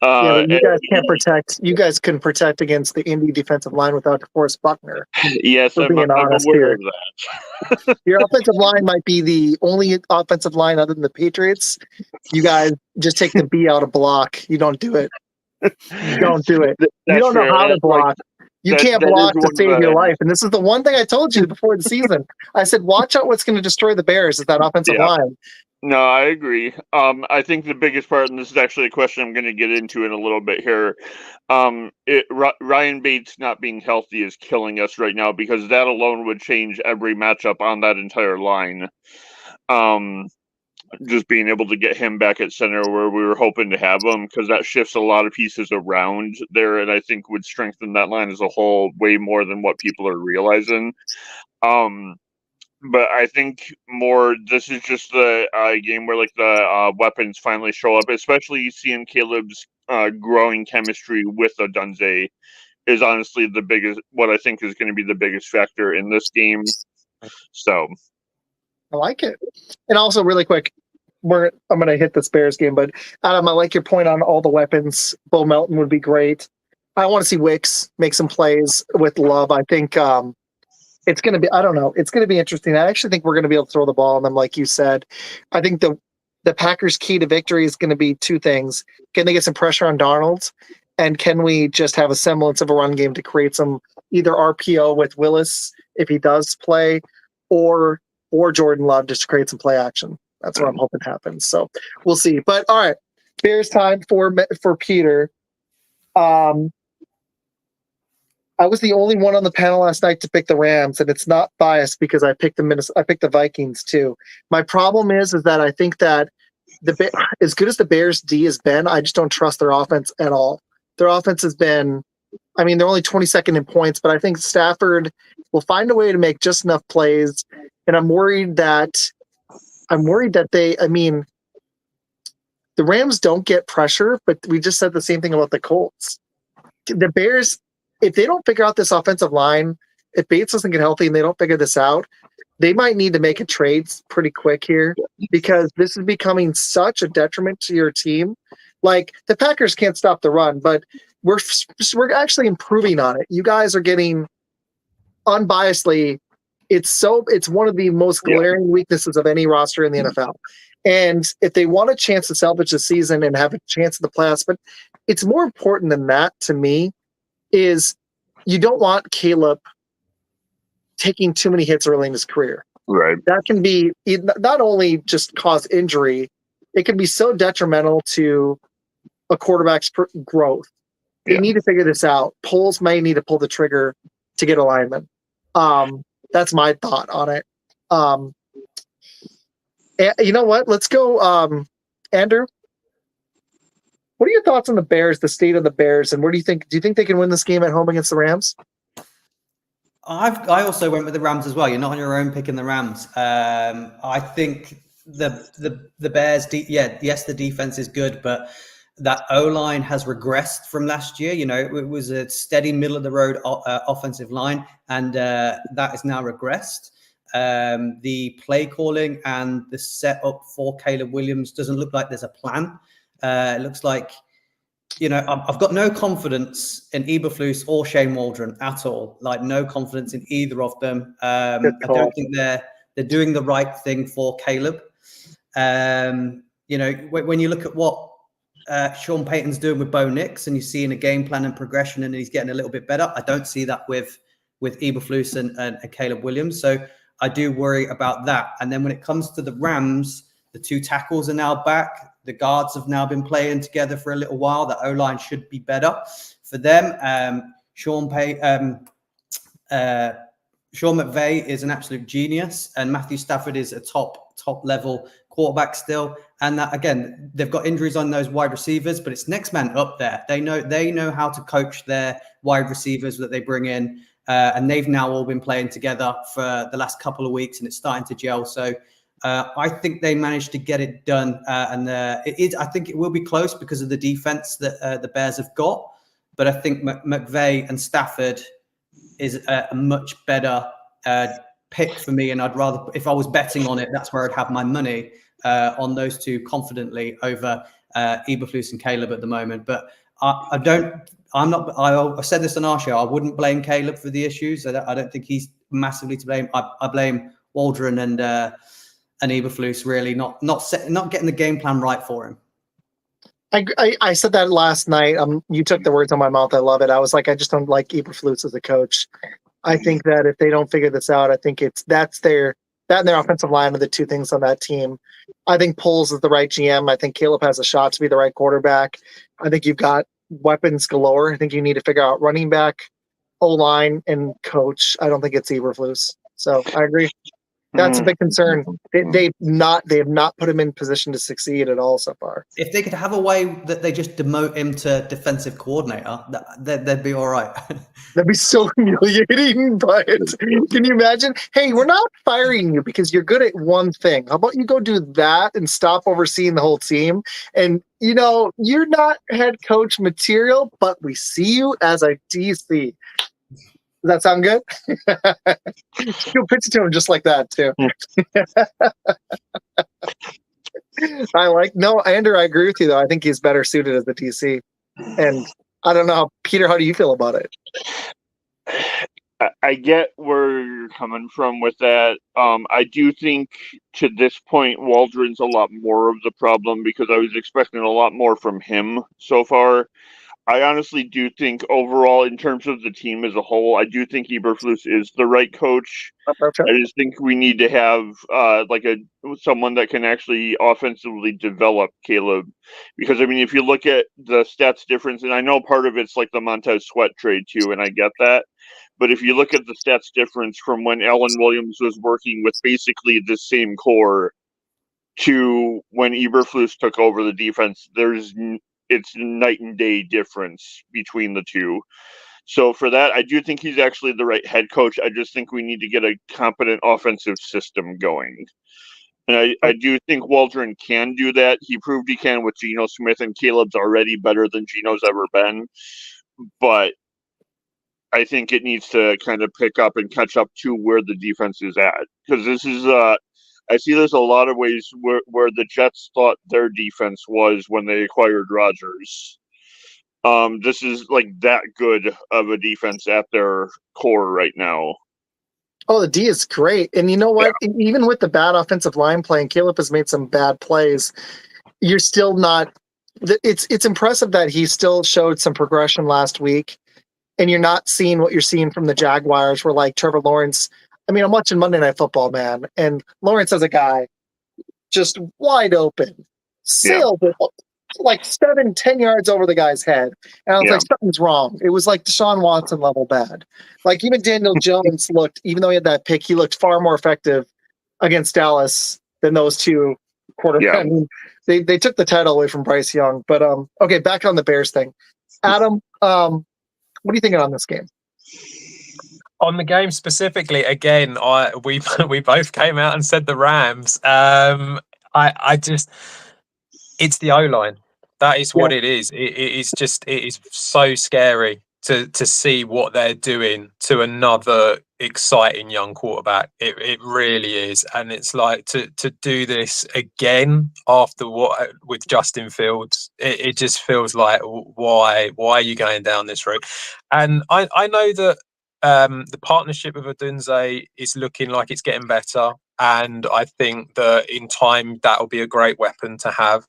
Yeah, but you guys can't protect. You guys couldn't protect against the Indy defensive line without DeForest Buckner. Yes, I'm aware of that. Your offensive line might be the only offensive line other than the Patriots. You guys just take the B out of block. You don't do it. You don't do it. You don't know how to block. You can't block to save your life. And this is the one thing I told you before the season. I said, watch out what's going to destroy the Bears is that offensive line. No, I agree. I think the biggest part, and this is actually a question I'm going to get into in a little bit here, Ryan Bates not being healthy is killing us right now because that alone would change every matchup on that entire line. Just being able to get him back at center where we were hoping to have him, because that shifts a lot of pieces around there, and I think would strengthen that line as a whole way more than what people are realizing. But I think more this is just the game where the weapons finally show up, especially seeing Caleb's growing chemistry with Odunze is honestly the biggest, what I think is going to be the biggest factor in this game. So I like it. And also really quick, I'm going to hit this Bears game, but Adam, I like your point on all the weapons. Bo Melton would be great. I want to see Wicks make some plays with Love. I think it's going to be, I don't know, it's going to be interesting. I actually think we're going to be able to throw the ball on them, like you said. I think the Packers' key to victory is going to be two things. Can they get some pressure on Darnold? And can we just have a semblance of a run game to create some either RPO with Willis if he does play, or Jordan Love just to create some play action? That's what I'm hoping happens. So we'll see. But all right, Bears time for Peter. I was the only one on the panel last night to pick the Rams, and it's not biased because I picked the Vikings too. My problem is that I think that as good as the Bears D has been, I just don't trust their offense at all. Their offense has been, I mean, they're only 22nd in points, but I think Stafford will find a way to make just enough plays, and I'm worried that the Rams don't get pressure, but we just said the same thing about the Colts. The Bears, if they don't figure out this offensive line, if Bates doesn't get healthy and they don't figure this out, they might need to make a trade pretty quick here because this is becoming such a detriment to your team. Like, the Packers can't stop the run, but we're actually improving on it. You guys are getting, unbiasedly, it's one of the most glaring weaknesses of any roster in the NFL. And if they want a chance to salvage the season and have a chance at the playoffs, but it's more important than that to me, is you don't want Caleb taking too many hits early in his career. Right. That can be not only just cause injury, it can be so detrimental to a quarterback's growth. They need to figure this out. Poles may need to pull the trigger to get alignment. That's my thought on it. You know what? Let's go, Andrew. What are your thoughts on the Bears, the state of the Bears, and where do you think they can win this game at home against the Rams? I also went with the Rams as well. You're not on your own picking the Rams. I think the Bears, yes, the defense is good, but that O-line has regressed from last year. You know, it was a steady middle of the road offensive line, and that is now regressed. The play calling and the setup for Caleb Williams doesn't look like there's a plan. It looks like, you know, I've got no confidence in Eberflus or Shane Waldron at all. Like, no confidence in either of them. I don't think they're doing the right thing for Caleb. You know, when you look at what Sean Payton's doing with Bo Nix, and you see in a game plan and progression, and he's getting a little bit better. I don't see that with Eberflus and Caleb Williams. So I do worry about that. And then when it comes to the Rams, the two tackles are now back. The guards have now been playing together for a little while. The O-line should be better for them. Sean McVay is an absolute genius, and Matthew Stafford is a top level quarterback still. And that, again, they've got injuries on those wide receivers, but it's next man up there. They know how to coach their wide receivers that they bring in, and they've now all been playing together for the last couple of weeks, and it's starting to gel. So I think they managed to get it done, and I think it will be close because of the defense that the Bears have got. But I think McVay and Stafford is a much better pick for me, and I'd rather, if I was betting on it, that's where I'd have my money on those two confidently over Eberflus and Caleb at the moment. But I said this on our show. I wouldn't blame Caleb for the issues. I don't think he's massively to blame. I blame Waldron and Eberflus really not getting the game plan right for him. I said that last night. You took the words on my mouth. I love it. I was like, I just don't like Eberflus as a coach. I think that if they don't figure this out, I think that and their offensive line are the two things on that team. I think Poles is the right GM. I think Caleb has a shot to be the right quarterback. I think you've got weapons galore. I think you need to figure out running back, O-line, and coach. I don't think it's Eberflus. So I agree. That's a big concern. They have not put him in position to succeed at all so far. If they could have a way that they just demote him to defensive coordinator, they'd be all right. That'd be so humiliating, but can you imagine? Hey, we're not firing you because you're good at one thing. How about you go do that and stop overseeing the whole team? And, you know, you're not head coach material, but we see you as a DC. Does that sound good? You'll pitch it to him just like that, too. Andrew, I agree with you, though. I think he's better suited as the DC. And I don't know, Peter, how do you feel about it? I get where you're coming from with that. I do think to this point, Waldron's a lot more of the problem because I was expecting a lot more from him so far. I honestly do think overall, in terms of the team as a whole, I do think Eberflus is the right coach. I just think we need to have someone that can actually offensively develop Caleb, because I mean, if you look at the stats difference, and I know part of it's like the Montez Sweat trade too, and I get that, but if you look at the stats difference from when Alan Williams was working with basically the same core to when Eberflus took over the defense, it's night and day difference between the two. So for that, I do think he's actually the right head coach. I just think we need to get a competent offensive system going. And I do think Waldron can do that. He proved he can with Geno Smith, and Caleb's already better than Geno's ever been. But I think it needs to kind of pick up and catch up to where the defense is at. Because this is, I see there's a lot of ways where the Jets thought their defense was when they acquired Rodgers. This is like that good of a defense at their core right now. Oh, the D is great. And you know what? Yeah. Even with the bad offensive line playing, Caleb has made some bad plays. You're still not – it's impressive that he still showed some progression last week, and you're not seeing what you're seeing from the Jaguars where, like, Trevor Lawrence – I mean, I'm watching Monday Night Football, man, and Lawrence as a guy just wide open, sailed it like 7-10 yards over the guy's head. And I was like, something's wrong. It was like Deshaun Watson level bad. Like even Daniel Jones looked, even though he had that pick, he looked far more effective against Dallas than those two quarterbacks. Yeah. I mean, they took the title away from Bryce Young. But okay, back on the Bears thing. Adam, what are you thinking on this game? On the game specifically, again, we both came out and said the Rams. I just, it's the O-line. That is what it is. It is so scary to see what they're doing to another exciting young quarterback. It really is, and it's like to do this again after what with Justin Fields. It just feels like why are you going down this route? And I know that. The partnership with Odunze is looking like it's getting better, and I think that in time that'll be a great weapon to have.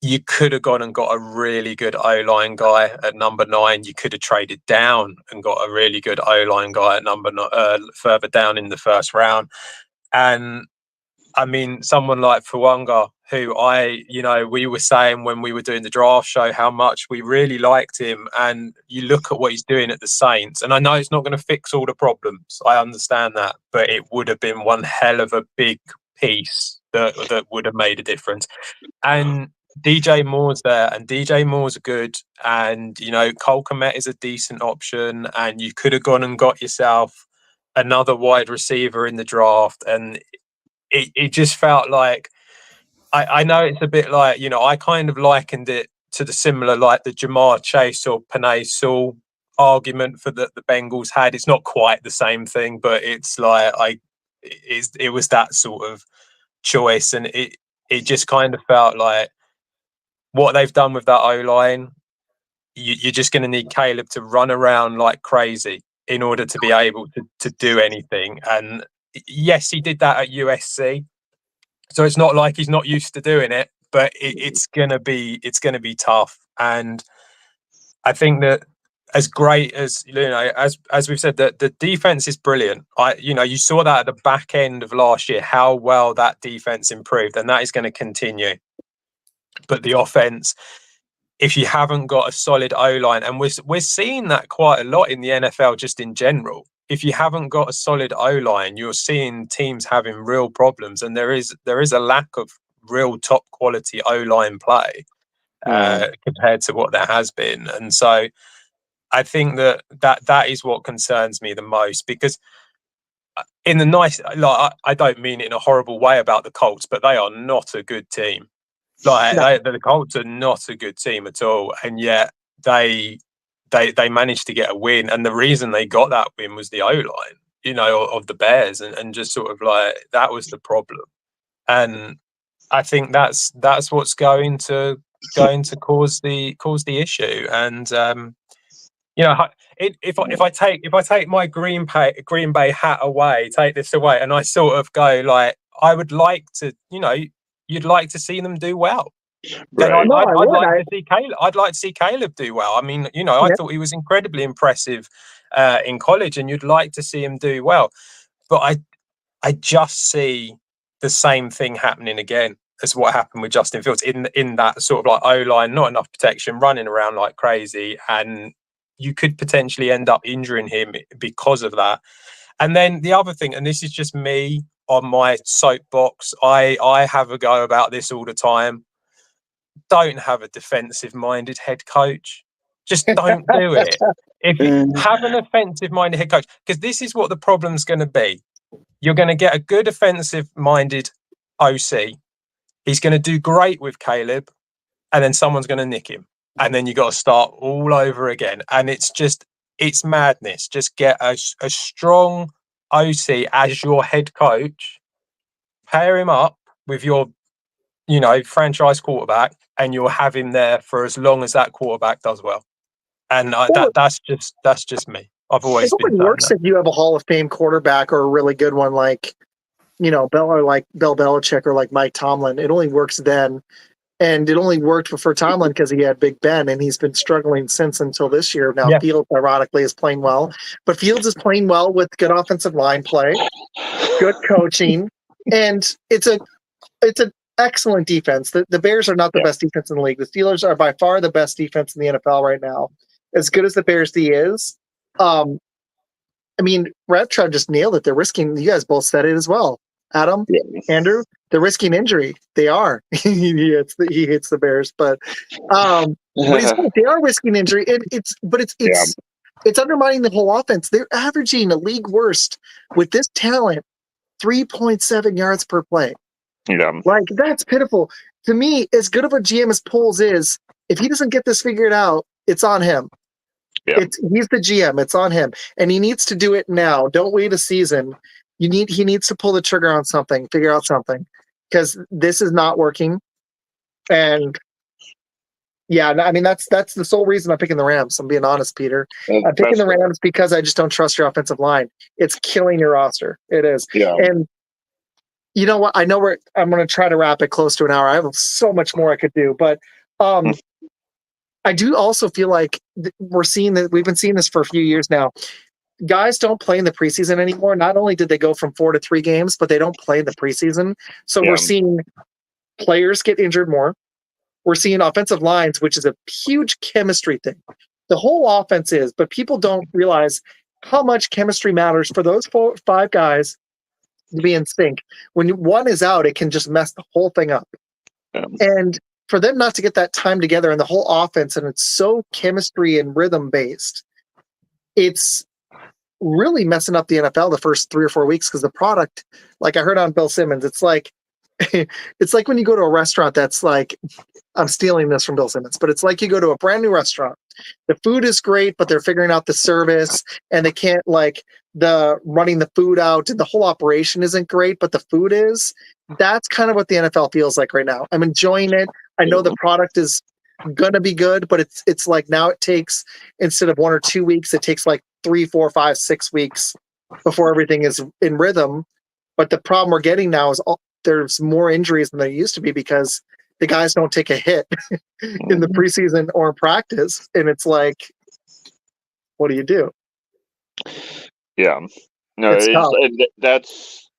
You could have gone and got a really good O-line guy at number 9. You could have traded down and got a really good O-line guy at further down in the first round. And I mean, someone like Fuanga, who we were saying when we were doing the draft show how much we really liked him. And you look at what he's doing at the Saints, and I know it's not going to fix all the problems. I understand that, but it would have been one hell of a big piece that would have made a difference. And DJ Moore's there, and DJ Moore's good. And, Cole Kmet is a decent option, and you could have gone and got yourself another wide receiver in the draft. And it just felt like, I know it's a bit like, I kind of likened it to the similar, like the Jamar Chase or Panay Sewell argument for that the Bengals had. It's not quite the same thing, but it's like it was that sort of choice, and it just kind of felt like what they've done with that O-line. You're just going to need Caleb to run around like crazy in order to be able to do anything. And yes, he did that at USC, so it's not like he's not used to doing it, but it's gonna be tough. And I think that as great as as we've said, that the defense is brilliant. You saw that at the back end of last year how well that defense improved, and that is going to continue. But the offense, if you haven't got a solid O-line, and we're seeing that quite a lot in the NFL just in general. If you haven't got a solid O-line, you're seeing teams having real problems, and there is a lack of real top quality O-line play compared to what there has been. And so I think that is what concerns me the most, because in the I don't mean it in a horrible way about the Colts, but they are not a good team. The Colts are not a good team at all, and yet they managed to get a win, and the reason they got that win was the O-line, of the Bears, and just sort of like that was the problem. And I think that's what's going to cause the issue. And if I take my Green Bay hat away, take this away, and I sort of go like, I would like to, you'd like to see them do well. Then Right. No, I I'd would. like to see Caleb. I'd like to see Caleb do well. I mean, I Yeah. thought he was incredibly impressive in college, and you'd like to see him do well. But I just see the same thing happening again as what happened with Justin Fields in that sort of like O-line, not enough protection, running around like crazy, and you could potentially end up injuring him because of that. And then the other thing, and this is just me on my soapbox, I have a go about this all the time. Don't have a defensive-minded head coach. Just don't do it. If you have an offensive-minded head coach, because this is what the problem's going to be. You're going to get a good offensive-minded OC. He's going to do great with Caleb, and then someone's going to nick him. And then you got to start all over again. And it's madness. Just get a strong OC as your head coach, pair him up with your, franchise quarterback, and you'll have him there for as long as that quarterback does well. And that's just me. I've always It been only saying works that. if you have a Hall of Fame quarterback or a really good one like, Bill Belichick or like Mike Tomlin. It only works then. And it only worked for Tomlin because he had Big Ben, and he's been struggling since until this year. Now, Yeah. Fields, ironically, is playing well. But Fields is playing well with good offensive line play, good coaching, and it's an excellent defense. The Bears are not the best defense in the league. The Steelers are by far the best defense in the NFL right now. As good as the Bears D is, Redtrud just nailed it. They're risking. You guys both said it as well. Adam, Andrew, they're risking injury. They are. he hits the Bears, but they are risking injury. And it's undermining the whole offense. They're averaging a league worst with this talent, 3.7 yards per play. Yeah. Like, that's pitiful. To me, as good of a GM as Poles is, if he doesn't get this figured out, it's on him. Yeah. He's the GM. It's on him, and he needs to do it now. Don't wait a season. He needs to pull the trigger on something, figure out something, because this is not working. And that's the sole reason I'm picking the Rams. I'm being honest, Peter. I'm picking the Rams because I just don't trust your offensive line. It's killing your roster. It is. Yeah. And you know what? I'm going to try to wrap it close to an hour. I have so much more I could do, but I do also feel like we've been seeing this for a few years now. Guys don't play in the preseason anymore. Not only did they go from 4 to 3 games, but they don't play in the preseason. So we're seeing players get injured more. We're seeing offensive lines, which is a huge chemistry thing. The whole offense is, but people don't realize how much chemistry matters for those 5 guys to be in sync. When one is out, it can just mess the whole thing up. Yeah. And for them not to get that time together and the whole offense, and it's so chemistry and rhythm based, it's really messing up the NFL the first 3 or 4 weeks, because the product, like I heard on Bill Simmons, it's like when you go to a restaurant that's like, I'm stealing this from Bill Simmons, but it's like you go to a brand new restaurant. The food is great, but they're figuring out the service, and they can't running the food out, and the whole operation isn't great, but the food is. That's kind of what the NFL feels like right now. I'm enjoying it. I know the product is gonna be good, but it's like now it takes, instead of 1 or 2 weeks, it takes like 3, 4, 5, 6 weeks before everything is in rhythm. But the problem we're getting now is there's more injuries than there used to be, because the guys don't take a hit in the preseason or in practice, and it's like, what do you do? Yeah, no,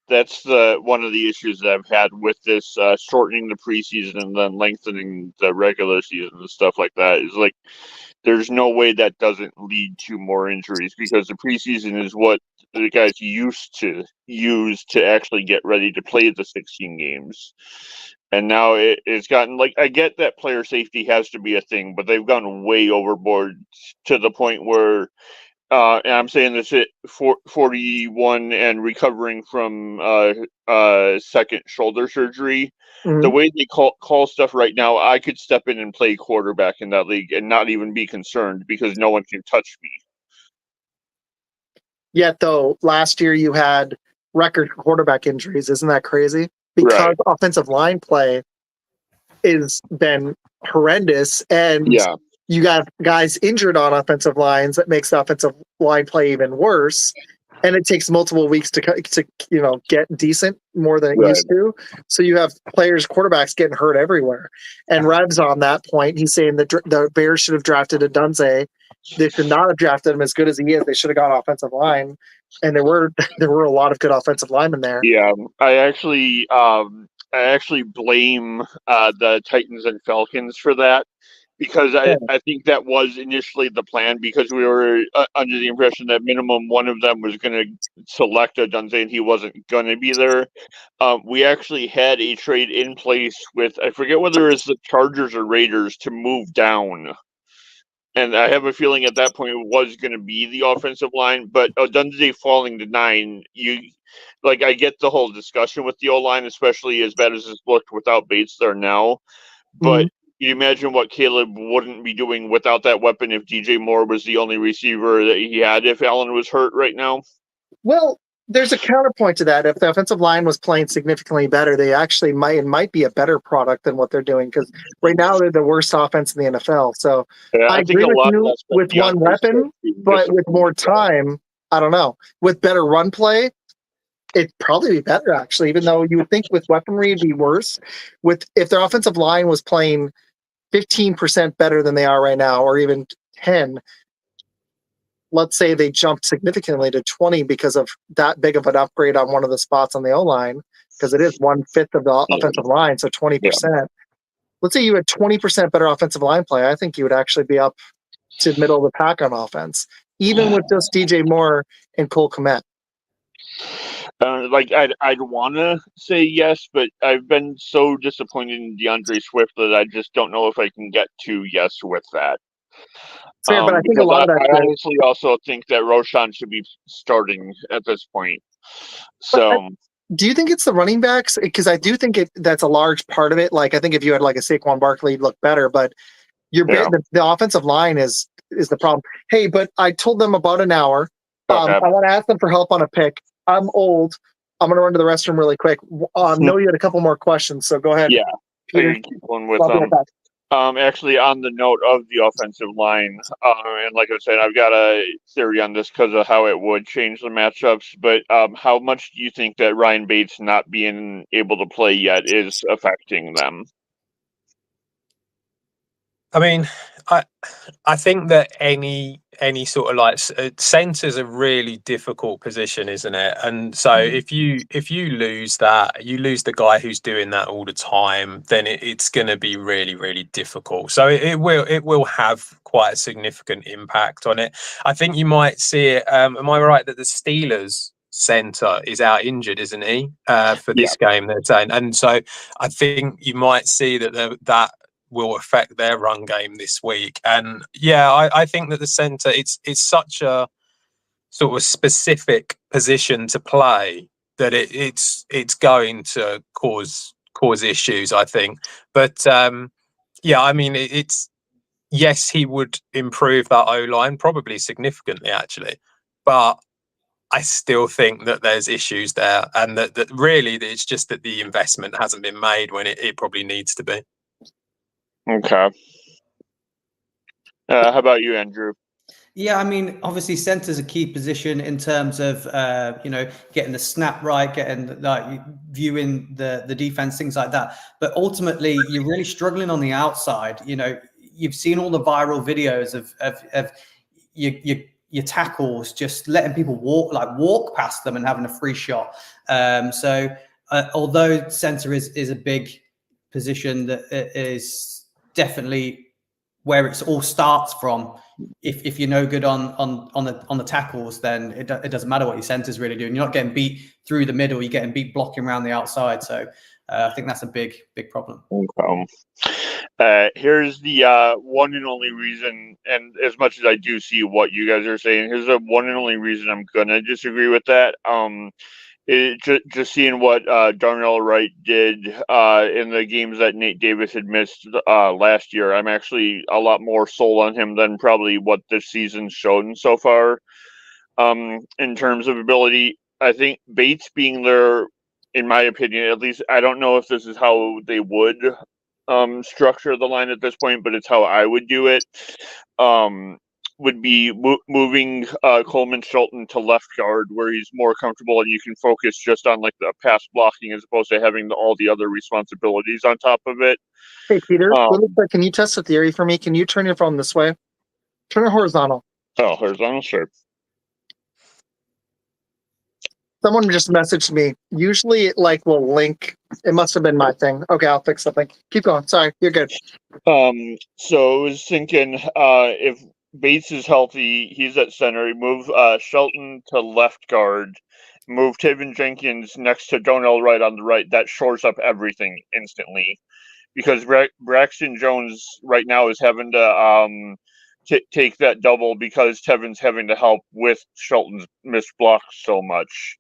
that's the one of the issues that I've had with this shortening the preseason and then lengthening the regular season and stuff like that. Is like, there's no way that doesn't lead to more injuries, because the preseason is what the guys used to use to actually get ready to play the 16 games. And now it's gotten, like, I get that player safety has to be a thing, but they've gone way overboard to the point where, and I'm saying this at 41 and recovering from second shoulder surgery. Mm-hmm. The way they call stuff right now, I could step in and play quarterback in that league and not even be concerned, because no one can touch me. Yet, though, last year you had record quarterback injuries. Isn't that crazy? Because offensive line play has been horrendous, and you got guys injured on offensive lines, that makes the offensive line play even worse. and it takes multiple weeks to get decent more than it Right. used to. So you have quarterbacks getting hurt everywhere. And Rev's on that point. He's saying that the Bears should have drafted Adunze. They should not have drafted him as good as he is. They should have gone offensive line. And there were a lot of good offensive linemen there. Yeah, I actually blame the Titans and Falcons for that, because I think that was initially the plan, because we were under the impression that minimum one of them was going to select a Dunze and he wasn't going to be there. We actually had a trade in place with, I forget whether it was the Chargers or Raiders, to move down. And I have a feeling at that point it was going to be the offensive line, but Odunze falling to 9, I get the whole discussion with the O-line, especially as bad as it's looked without Bates there now. But you imagine what Caleb wouldn't be doing without that weapon if DJ Moore was the only receiver that he had if Allen was hurt right now. Well, there's a counterpoint to that. If the offensive line was playing significantly better, they actually might be a better product than what they're doing, because right now they're the worst offense in the NFL. So Yeah, I agree with you with one weapon, but with more time, I don't know. With better run play, it'd probably be better, actually, even though you would think with weaponry it'd be worse. If their offensive line was playing 15% better than they are right now, or even 10, let's say they jumped significantly to 20 because of that big of an upgrade on one of the spots on the O-line, because it is 1/5 of the offensive line, so 20%. Yeah. Let's say you had 20% better offensive line play. I think you would actually be up to middle of the pack on offense, even with just DJ Moore and Cole Kmet. I'd want to say yes, but I've been so disappointed in DeAndre Swift that I just don't know if I can get to yes with that. Fair, but I think a lot of that. I honestly also think that Roshan should be starting at this point. So, do you think it's the running backs? Because I do think that's a large part of it. Like, I think if you had like a Saquon Barkley, you'd look better. But the offensive line is the problem. Hey, but I told them about an hour. I want to ask them for help on a pick. I'm old. I'm going to run to the restroom really quick. Know you had a couple more questions, so go ahead. Yeah, Peter, keep one with them. Actually, on the note of the offensive line, and like I said, I've got a theory on this because of how it would change the matchups. But how much do you think that Ryan Bates not being able to play yet is affecting them? I mean, I think that any sort of center's a really difficult position, isn't it? And so if you lose that, you lose the guy who's doing that all the time, then it's going to be really, really difficult. So it will have quite a significant impact on it. I think you might see it. Am I right that the Steelers center is out injured, isn't he, for this game? They're saying, and so I think you might see that will affect their run game this week. And I think that the center, it's such a sort of specific position to play that it's going to cause issues, I think. But I mean, yes, he would improve that O-line probably significantly, actually, but I still think that there's issues there, and that really it's just that the investment hasn't been made when it probably needs to be. Okay. How about you, Andrew? Yeah, I mean, obviously, center's a key position in terms of getting the snap right, getting viewing the defense, things like that. But ultimately, you're really struggling on the outside. You know, you've seen all the viral videos of your tackles just letting people walk past them and having a free shot. Although center is a big position, that is definitely where it all starts from. If you're no good on the tackles, then it doesn't matter what your center's really doing. You're not getting beat through the middle. You're getting beat blocking around the outside. So I think that's a big problem. Here's the one and only reason, and as much as I do see what you guys are saying, here's the one and only reason I'm gonna disagree with that. Just seeing what Darnell Wright did in the games that Nate Davis had missed last year, I'm actually a lot more sold on him than probably what this season's shown so far. In terms of ability, I think Bates being there, in my opinion, at least, I don't know if this is how they would structure the line at this point, but it's how I would do it. would be moving Coleman Shelton to left guard, where he's more comfortable and you can focus just on like the pass blocking as opposed to having all the other responsibilities on top of it. Hey, Peter, really quick, can you test a theory for me? Can you turn your phone this way? Turn it horizontal. Oh, horizontal, sure. Someone just messaged me. Usually it like will link. It must have been my thing. Okay, I'll fix something. Keep going. Sorry, you're good. So I was thinking if Bates is healthy, he's at center. Move Shelton to left guard. Move Taven Jenkins next to Donnell Wright on the right. That shores up everything instantly. Because Braxton Jones right now is having to take that double because Tevin's having to help with Shelton's missed blocks so much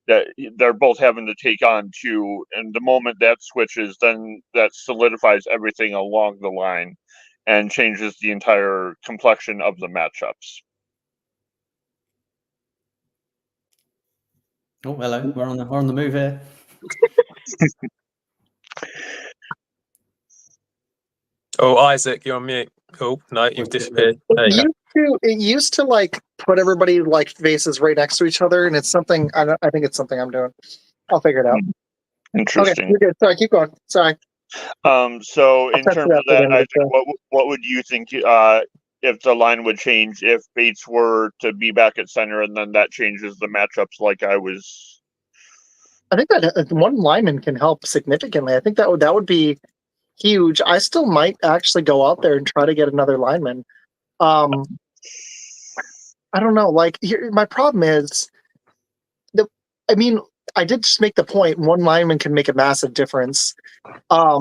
that they're both having to take on two. And the moment that switches, then that solidifies everything along the line and changes the entire complexion of the matchups. Oh, hello. We're on the move here. Oh, Isaac, you're on mute. Oh, no, you've disappeared. There you go. It used to like put everybody like faces right next to each other, and it's something I think it's something I'm doing. I'll figure it out. Interesting. Okay, you're good. Sorry, keep going. Sorry. So in I'll terms of that, I think what would you think if the line would change if Bates were to be back at center and then that changes the matchups like I was? I think that one lineman can help significantly. I think that would be huge. I still might actually go out there and try to get another lineman. I don't know. Like, my problem is I did just make the point. One lineman can make a massive difference. I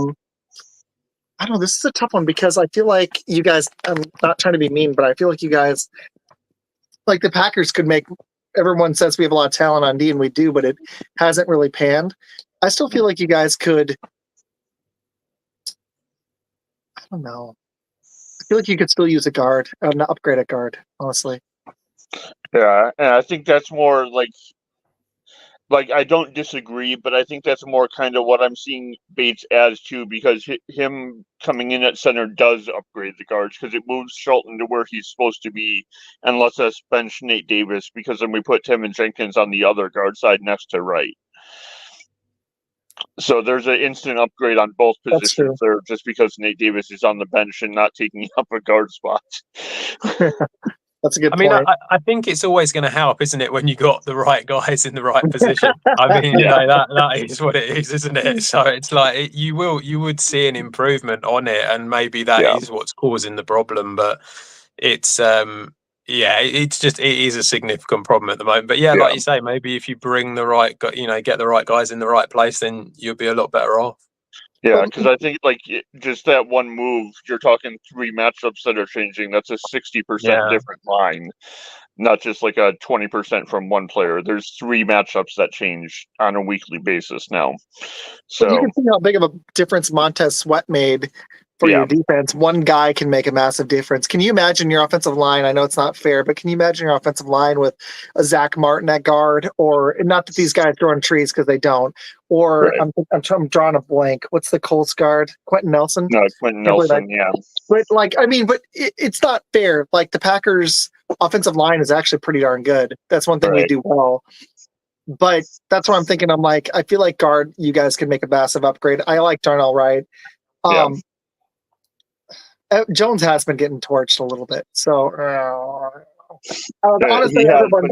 don't know. This is a tough one because I feel like you guys. I'm not trying to be mean, but I feel like you guys, like the Packers, could make. Everyone says we have a lot of talent on D, and we do, but it hasn't really panned. I still feel like you guys could. I don't know. I feel like you could still use a guard, an upgrade at guard, honestly. Yeah, and I think that's more like I don't disagree, but I think that's more kind of what I'm seeing Bates as too, because him coming in at center does upgrade the guards because it moves Shelton to where he's supposed to be and lets us bench Nate Davis because then we put Tim and Jenkins on the other guard side next to right. So there's an instant upgrade on both positions there just because Nate Davis is on the bench and not taking up a guard spot. That's a good point. I think it's always going to help, isn't it, when you got the right guys in the right position? I mean, you know, that is what it is, isn't it? So it's like you would see an improvement on it, and maybe that is what's causing the problem. But it's it is a significant problem at the moment. But like you say, maybe if you bring the right, get the right guys in the right place, then you'll be a lot better off. Yeah, because I think just that one move, you're talking 3 matchups that are changing. That's a 60% different line, not just like a 20% from one player. There's 3 matchups that change on a weekly basis now. So you can see how big of a difference Montez Sweat made for your defense. One guy can make a massive difference. Can you imagine your offensive line? I know it's not fair, but can you imagine your offensive line with a Zach Martin at guard, or not that these guys throw in trees because they don't, or I'm drawing a blank. What's the Colts guard? Quentin Nelson? No, Quentin Nelson, yeah. But it's not fair. Like the Packers offensive line is actually pretty darn good. That's one thing we do well. But that's what I'm thinking. I'm like, I feel like guard, you guys can make a massive upgrade. I like Darnell Wright. Jones has been getting torched a little bit. So honestly, there's been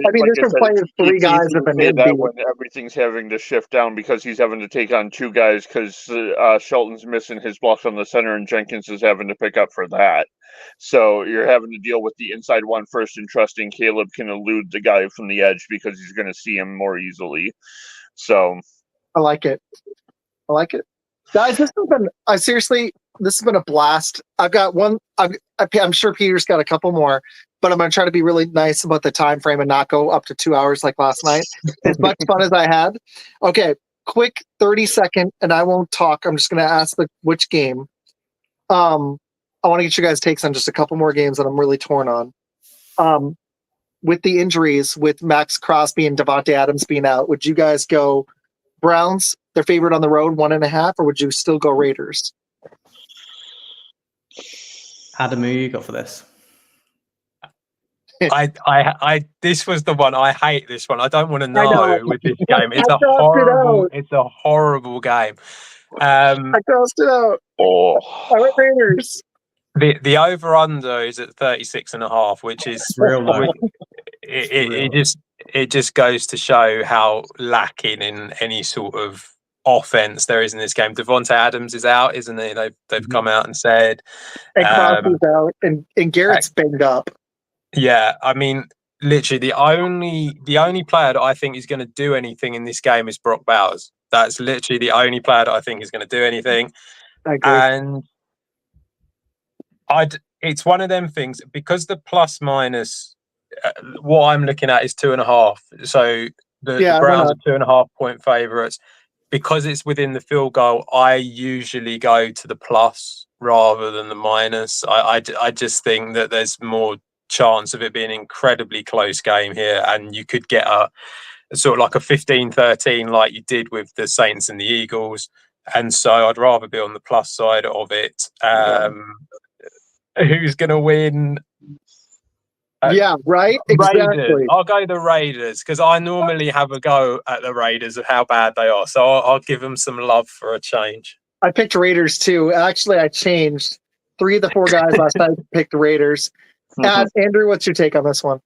playing 3 guys have been getting beat. When everything's having to shift down because he's having to take on 2 guys because Shelton's missing his blocks on the center and Jenkins is having to pick up for that. So you're having to deal with the inside one first and trusting Caleb can elude the guy from the edge because he's going to see him more easily. So I like it. Guys, this has been a blast. I've got one. I'm sure Peter's got a couple more, but I'm going to try to be really nice about the time frame and not go up to 2 hours like last night. As much fun as I had. Okay, quick 30-second, and I won't talk. I'm just going to ask which game. I want to get you guys' takes on just a couple more games that I'm really torn on. With the injuries, with Max Crosby and Devontae Adams being out, would you guys go Browns, their favorite on the road, 1.5, or would you still go Raiders? Adam, who you got for this? This was the one. I hate this one. I don't want to I know. know with this game. It's I a crossed it out. horrible game. I crossed it out. Oh, I went Raiders. The over under is at 36.5, which is It's real low. it just goes to show how lacking in any sort of offense there is in this game. Devontae Adams is out, isn't he? They've come out and said, And Crosby's out, and Garrett's banged up. yeah. I mean, literally the only player that I think is going to do anything in this game is Brock Bowers. That's literally the only player that I think is going to do anything. I agree. And it's one of them things because the plus minus, what I'm looking at is 2.5. So the Browns are 2.5 point favourites. Because it's within the field goal, I usually go to the plus rather than the minus. I just think that there's more chance of it being an incredibly close game here, and you could get a sort of like a 15-13 like you did with the Saints and the Eagles. And so I'd rather be on the plus side of it. Who's going to win? Yeah, right? Exactly. Raiders. I'll go the Raiders because I normally have a go at the Raiders of how bad they are. So I'll give them some love for a change. I picked Raiders too. Actually, I changed. 3 of the 4 guys last night picked the Raiders. Andrew, what's your take on this one?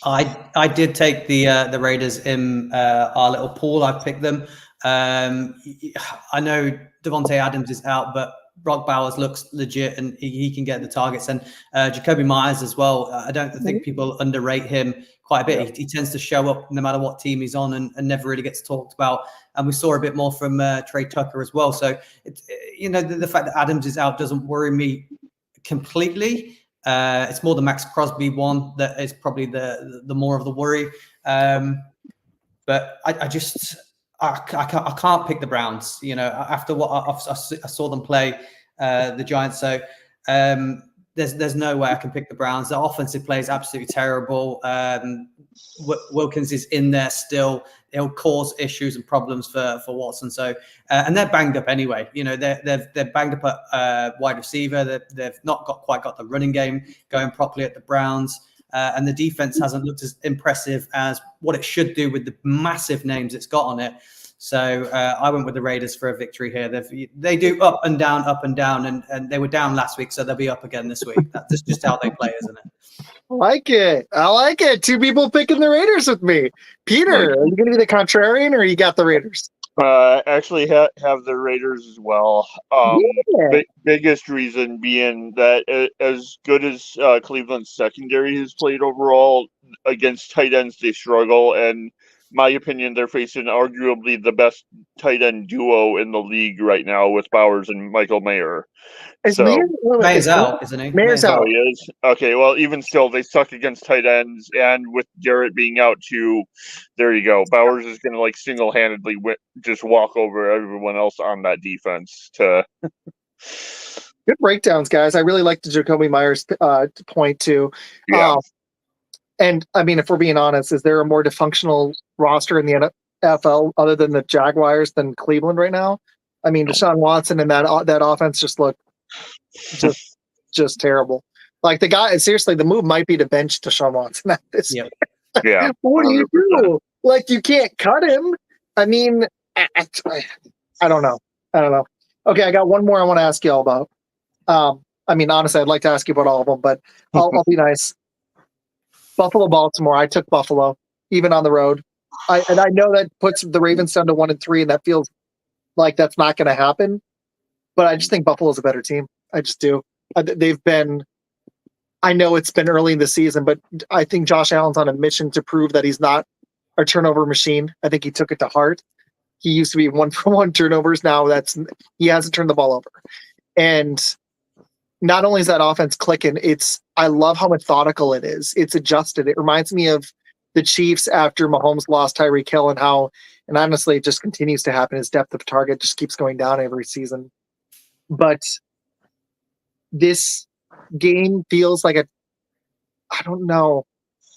I did take the Raiders in our little pool. I picked them. I know Devontae Adams is out, but Brock Bowers looks legit and he can get the targets. And Jacoby Myers as well. I don't think people underrate him quite a bit. He tends to show up no matter what team he's on and never really gets talked about. And we saw a bit more from Trey Tucker as well. So, the fact that Adams is out doesn't worry me completely. It's more the Max Crosby one that is probably the more of the worry. But I can't pick the Browns. After what I saw them play the Giants, so there's no way I can pick the Browns. The offensive play is absolutely terrible. Wilkins is in there still. It'll cause issues and problems for Watson. So and they're banged up anyway. They're banged up at wide receiver. They've not quite got the running game going properly at the Browns. And the defense hasn't looked as impressive as what it should do with the massive names it's got on it. So I went with the Raiders for a victory here. They do up and down, and they were down last week, so they'll be up again this week. That's just how they play, isn't it? I like it. 2 people picking the Raiders with me. Peter, are you going to be the contrarian, or you got the Raiders? Actually have the Raiders as well. Biggest reason being that as good as Cleveland's secondary has played overall, against tight ends they struggle, and my opinion, they're facing arguably the best tight end duo in the league right now with Bowers and Michael Mayer. Mayer's out, isn't he? Mayer's out. Oh, he is? Okay, well, even still, they suck against tight ends, and with Garrett being out too, there you go. Bowers is going to single-handedly just walk over everyone else on that defense. Good breakdowns, guys. I really like the Jacoby Myers point too. Yeah. And I mean, if we're being honest, is there a more dysfunctional roster in the NFL other than the Jaguars than Cleveland right now? I mean, Deshaun Watson and that offense just look just terrible. Like the guy, seriously, the move might be to bench Deshaun Watson at this. Yep. Yeah. What do you do? Like, you can't cut him. I mean, I don't know. Okay, I got one more I want to ask you all about. I mean, honestly, I'd like to ask you about all of them, but I'll be nice. Buffalo, Baltimore. I took Buffalo, even on the road. I know that puts the Ravens down to 1-3, and that feels like that's not going to happen. But I just think Buffalo's a better team. I just do. They've been. I know it's been early in the season, but I think Josh Allen's on a mission to prove that he's not a turnover machine. I think he took it to heart. He used to be 1-for-1 turnovers. Now he hasn't turned the ball over, and not only is that offense clicking, I love how methodical it is. It's adjusted. It reminds me of the Chiefs after Mahomes lost Tyreek Hill and honestly, it just continues to happen. His depth of target just keeps going down every season. But this game feels like I don't know.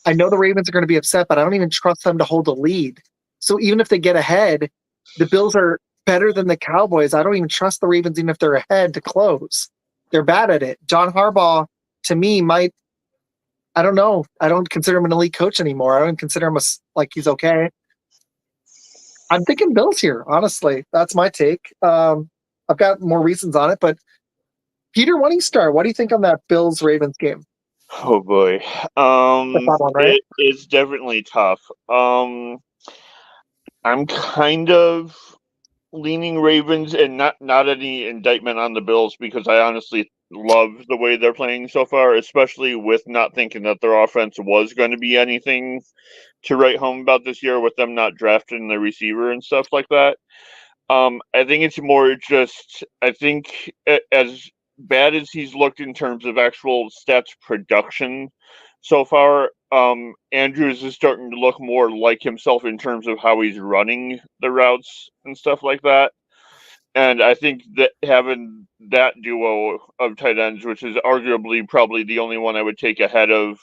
I know the Ravens are going to be upset, but I don't even trust them to hold a lead. So even if they get ahead, the Bills are better than the Cowboys. I don't even trust the Ravens even if they're ahead to close. They're bad at it. John Harbaugh, to me, I don't know. I don't consider him an elite coach anymore. I don't consider him like he's okay. I'm thinking Bills here, honestly. That's my take. I've got more reasons on it, but Peter, why don't you start? What do you think on that Bills Ravens game? Oh boy, Right? it's definitely tough. I'm kind of leaning Ravens, and not any indictment on the Bills, because I honestly love the way they're playing so far, especially with not thinking that their offense was going to be anything to write home about this year, with them not drafting the receiver and stuff like that. I think it's more just, I think as bad as he's looked in terms of actual stats production so far, Andrews is starting to look more like himself in terms of how he's running the routes and stuff like that. And I think that having that duo of tight ends, which is arguably probably the only one I would take ahead of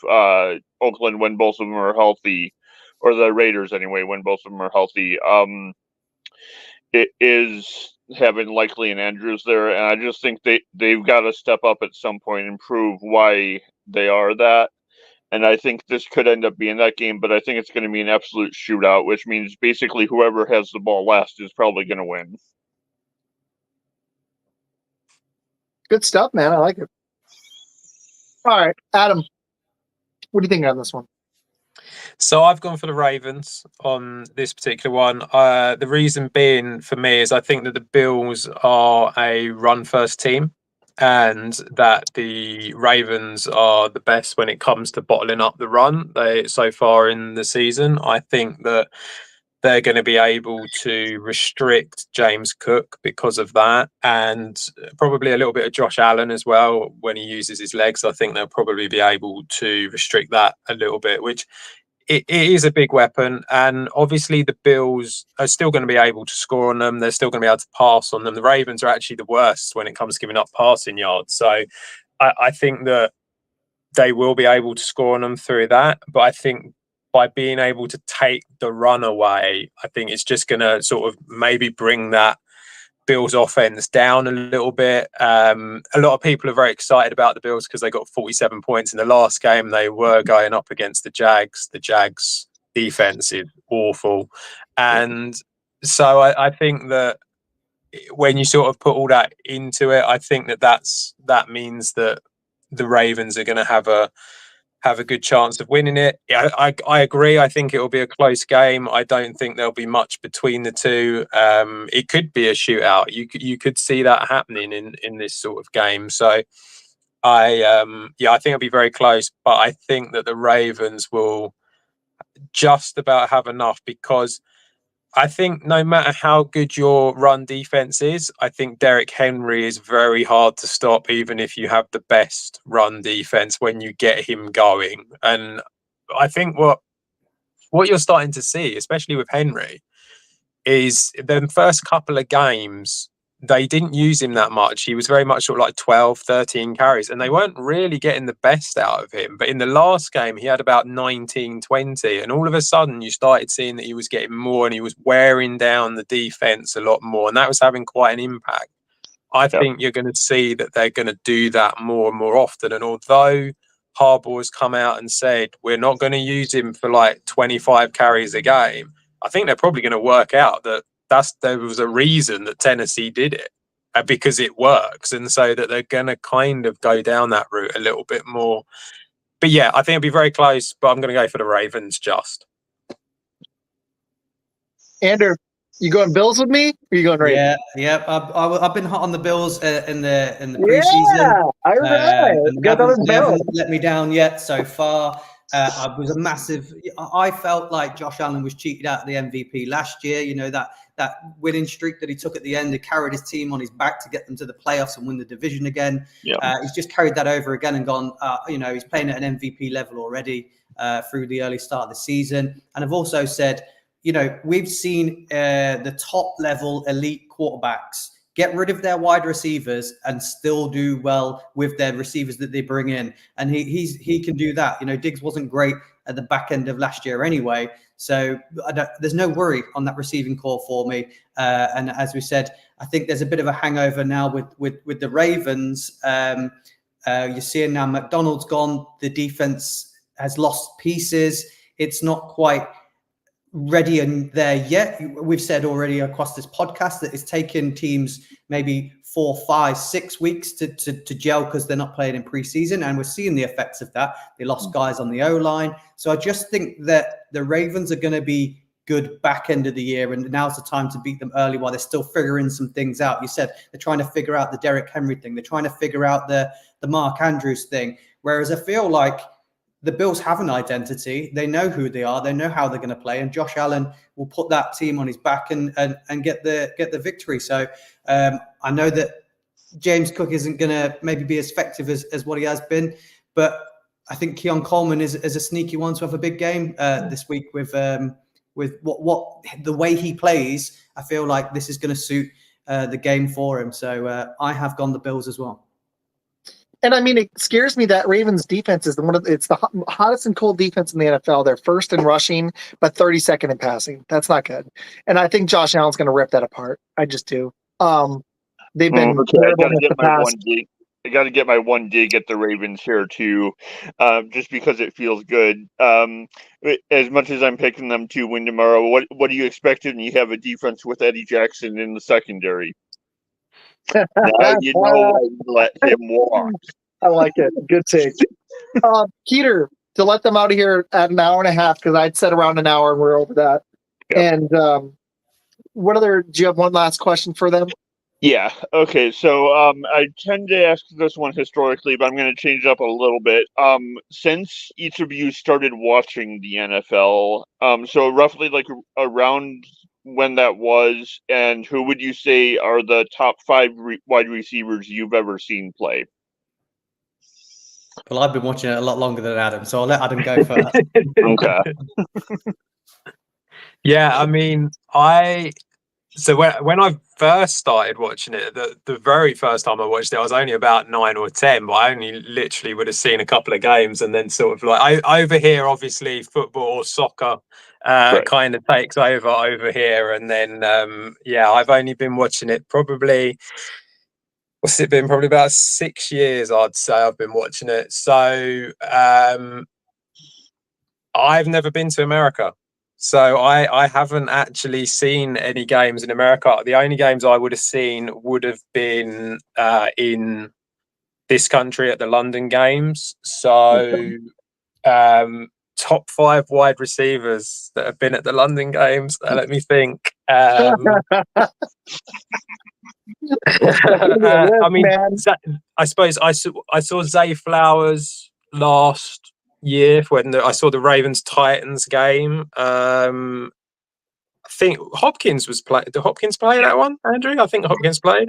Oakland when both of them are healthy, or the Raiders anyway, when both of them are healthy, it is having Likely and Andrews there. And I just think they've got to step up at some point and prove why they are that. And I think this could end up being that game, but I think it's going to be an absolute shootout, which means basically whoever has the ball last is probably going to win. Good stuff, man. I like it. All right, Adam, what do you think on this one? So I've gone for the Ravens on this particular one. The reason being for me is I think that the Bills are a run-first team, and that the Ravens are the best when it comes to bottling up the run. So far in the season, I think that they're going to be able to restrict James Cook because of that, and probably a little bit of Josh Allen as well when he uses his legs. I think they'll probably be able to restrict that a little bit, which it is a big weapon. And obviously the Bills are still going to be able to score on them. They're still going to be able to pass on them. The Ravens are actually the worst when it comes to giving up passing yards. So I think that they will be able to score on them through that. But I think by being able to take the run away, I think it's just going to sort of maybe bring that Bills offense down a little bit. A lot of people are very excited about the Bills because they got 47 points in the last game. They were going up against the Jags. The Jags defense is awful. And so I think that when you sort of put all that into it, I think that means that the Ravens are going to have a good chance of winning it. Yeah, I agree. I think it will be a close game. I don't think there'll be much between the two. It could be a shootout. You could see that happening in this sort of game. So I think it'll be very close. But I think that the Ravens will just about have enough, because I think no matter how good your run defense is, I think Derrick Henry is very hard to stop, even if you have the best run defense when you get him going. And I think what you're starting to see, especially with Henry, is the first couple of games, they didn't use him that much. He was very much sort of like 12, 13 carries, and they weren't really getting the best out of him. But in the last game, he had about 19, 20. And all of a sudden, you started seeing that he was getting more, and he was wearing down the defense a lot more. And that was having quite an impact. I think you're going to see that they're going to do that more and more often. And although Harbaugh has come out and said, we're not going to use him for like 25 carries a game, I think they're probably going to work out that there was a reason that Tennessee did it, because it works. And so that they're going to kind of go down that route a little bit more. But yeah, I think it'll be very close, but I'm going to go for the Ravens just. Andrew, you going Bills with me, or you going Ravens? Yeah. I've been hot on the Bills in the preseason. Yeah, all right. They haven't let me down yet so far. I was a massive. I felt like Josh Allen was cheated out of the MVP last year. You know, that winning streak that he took at the end, he carried his team on his back to get them to the playoffs and win the division again. He's just carried that over again and gone. He's playing at an MVP level already through the early start of the season. And I've also said, we've seen the top level elite quarterbacks get rid of their wide receivers and still do well with their receivers that they bring in. And he can do that. Diggs wasn't great at the back end of last year anyway. So there's no worry on that receiving core for me. And as we said, I think there's a bit of a hangover now with the Ravens. You're seeing now McDonald's gone. The defense has lost pieces. It's not quite ready and there yet. We've said already across this podcast that it's taken teams maybe 4, 5, 6 weeks to gel because they're not playing in preseason, and we're seeing the effects of that. They lost guys on the O-line. So I just think that the Ravens are going to be good back end of the year, and now's the time to beat them early while they're still figuring some things out. You said they're trying to figure out the Derrick Henry thing. They're trying to figure out the Mark Andrews thing. Whereas I feel like the Bills have an identity. They know who they are. They know how they're going to play, and Josh Allen will put that team on his back and get the victory. So I know that James Cook isn't going to maybe be as effective as what he has been, but I think Keon Coleman is a sneaky one to have a big game this week with what the way he plays. I feel like this is going to suit the game for him. So I have gone the Bills as well. And I mean, it scares me that Ravens defense is it's the hottest and cold defense in the NFL. They're first in rushing, but 32nd in passing. That's not good. And I think Josh Allen's going to rip that apart. I just do. They've been terrible in the past. I got to get my one dig at the Ravens here too, just because it feels good. As much as I'm picking them to win tomorrow, what do you expect when you have a defense with Eddie Jackson in the secondary? Now you know I let him walk. I like it. Good take. Peter, to let them out of here at an hour and a half, because I'd said around an hour and we're over that. Yep. And do you have one last question for them? Yeah. Okay. So I tend to ask this one historically, but I'm going to change it up a little bit. Since each of you started watching the NFL, so roughly like around when that was, and who would you say are the top 5 wide receivers you've ever seen play? Well, I've been watching it a lot longer than Adam, so I'll let Adam go first. Okay. Yeah, I mean, so when I first started watching it, the very first time I watched it, I was only about 9 or 10, but I only literally would have seen a couple of games, and then sort of like over here, obviously football or soccer right. kind of takes over here, and then I've only been watching it probably. What's it been? Probably about 6 years, I'd say I've been watching it. So I've never been to America. So I haven't actually seen any games in America. The only games I would have seen would have been in this country at the London Games. So top 5 wide receivers that have been at the London Games. Let me think. I mean, I suppose I saw Zay Flowers last year when I saw the Ravens Titans game. I think Hopkins was played. Did Hopkins play that one, Andrew? I think Hopkins played.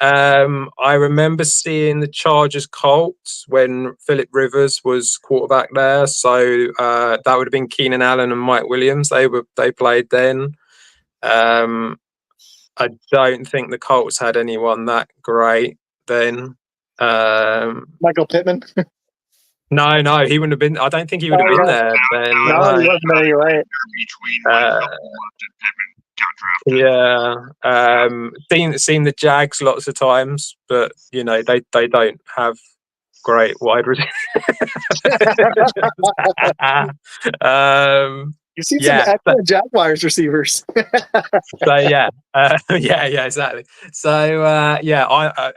I remember seeing the Chargers Colts when Phillip Rivers was quarterback there. So that would have been Keenan Allen and Mike Williams. They played then. I don't think the Colts had anyone that great then. Michael Pittman? No, he wouldn't have been. I don't think he would have been there then. No, he wasn't there. You're right. Seen the Jags lots of times, but they don't have great wide receivers. You've seen some excellent Jaguars receivers. So exactly. So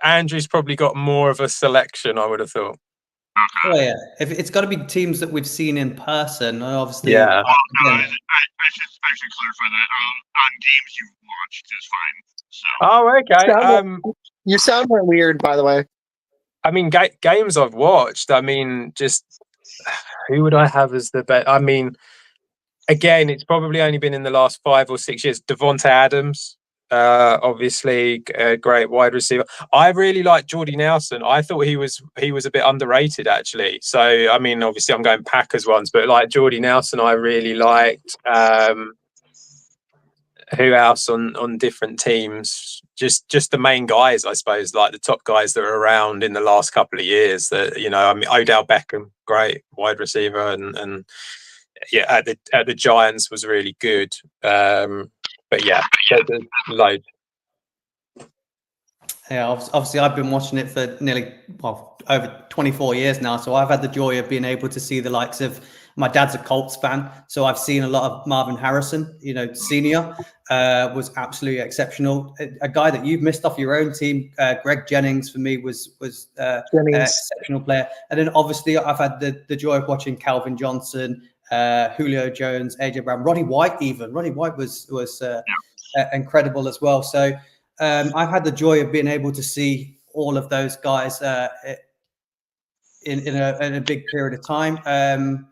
Andrew's probably got more of a selection, I would have thought. Oh yeah, if it's got to be teams that we've seen in person, obviously. Yeah. I should clarify that. On games you've watched is fine. So. Oh, okay. You sound more weird, by the way. I mean, games I've watched. I mean, just who would I have as the best? I mean, again, it's probably only been in the last 5 or 6 years. Devontae Adams. Obviously a great wide receiver. I really like Jordy Nelson. I thought he was a bit underrated actually. So I mean, obviously I'm going Packers ones, but like Jordy Nelson I really liked. Who else on different teams? Just the main guys, I suppose, like the top guys that are around in the last couple of years. That I mean, Odell Beckham, great wide receiver, and at the Giants was really good. But yeah, there's loads. Yeah, obviously I've been watching it for nearly over 24 years now, so I've had the joy of being able to see the likes of, my dad's a Colts fan, so I've seen a lot of Marvin Harrison, senior, was absolutely exceptional. A guy that you've missed off your own team, Greg Jennings, for me was exceptional player. And then obviously I've had the joy of watching Calvin Johnson, Julio Jones, AJ Brown, Roddy White even. Roddy White was incredible as well. So I've had the joy of being able to see all of those guys in a big period of time.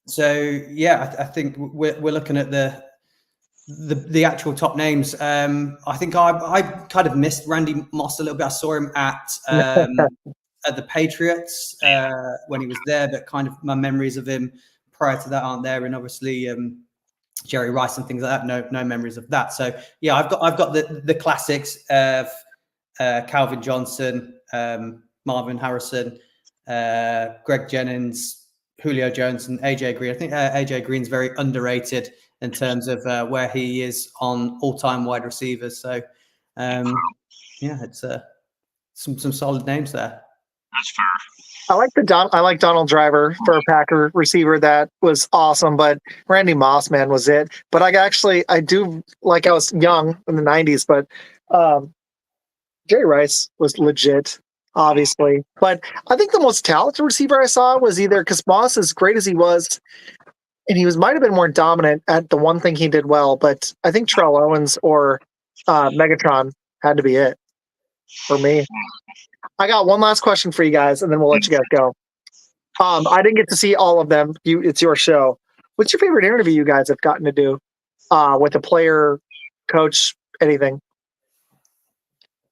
So yeah, I think we're looking at the actual top names. I think I kind of missed Randy Moss a little bit. I saw him at the Patriots when he was there, but kind of my memories of him prior to that aren't there, and obviously Jerry Rice and things like that. No memories of that. So yeah, I've got the classics of Calvin Johnson, Marvin Harrison, Greg Jennings, Julio Jones, and AJ Green. I think AJ Green's very underrated in terms of where he is on all-time wide receivers. So yeah, it's some solid names there. That's fair. I like Donald Driver for a Packer receiver. That was awesome. But Randy Moss, man, was it. But I do like, I was young in the 90s, but Jerry Rice was legit, obviously. But I think the most talented receiver I saw was either, because Moss, as great as he was, and he might have been more dominant at the one thing he did well, but I think Terrell Owens or Megatron had to be it for me. I got one last question for you guys, and then we'll let you guys go. I didn't get to see all of them. It's your show. What's your favorite interview you guys have gotten to do with a player, coach, anything?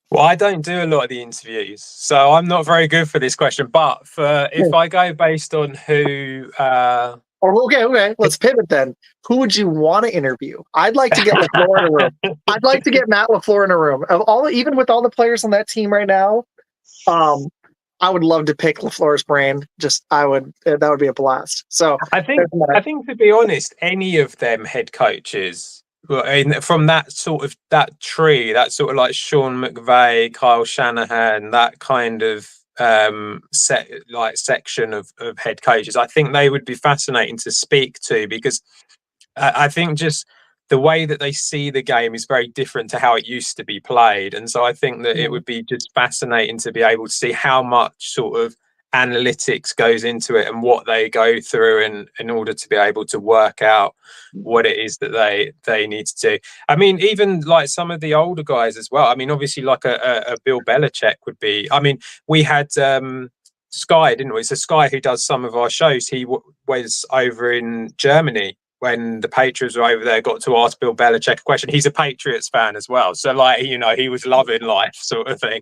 Well, I don't do a lot of the interviews, so I'm not very good for this question. But if I go based on who, okay, let's pivot then. Who would you want to interview? I'd like to get LaFleur in a room. I'd like to get Matt LaFleur in a room. Even with all the players on that team right now, I would love to pick LaFleur's brain. That would be a blast. So I think to be honest, any of them head coaches, from that sort of tree, that sort of like Sean McVay, Kyle Shanahan, that kind of section of head coaches, I think they would be fascinating to speak to, because I think just the way that they see the game is very different to how it used to be played. And so I think that it would be just fascinating to be able to see how much sort of analytics goes into it and what they go through in order to be able to work out what it is that they need to do. I mean, even like some of the older guys as well. I mean, obviously like a Bill Belichick would be, I mean, we had Sky, didn't we? So Sky, who does some of our shows, he was over in Germany when the Patriots were over there, got to ask Bill Belichick a question. He's a Patriots fan as well. So like, he was loving life sort of thing,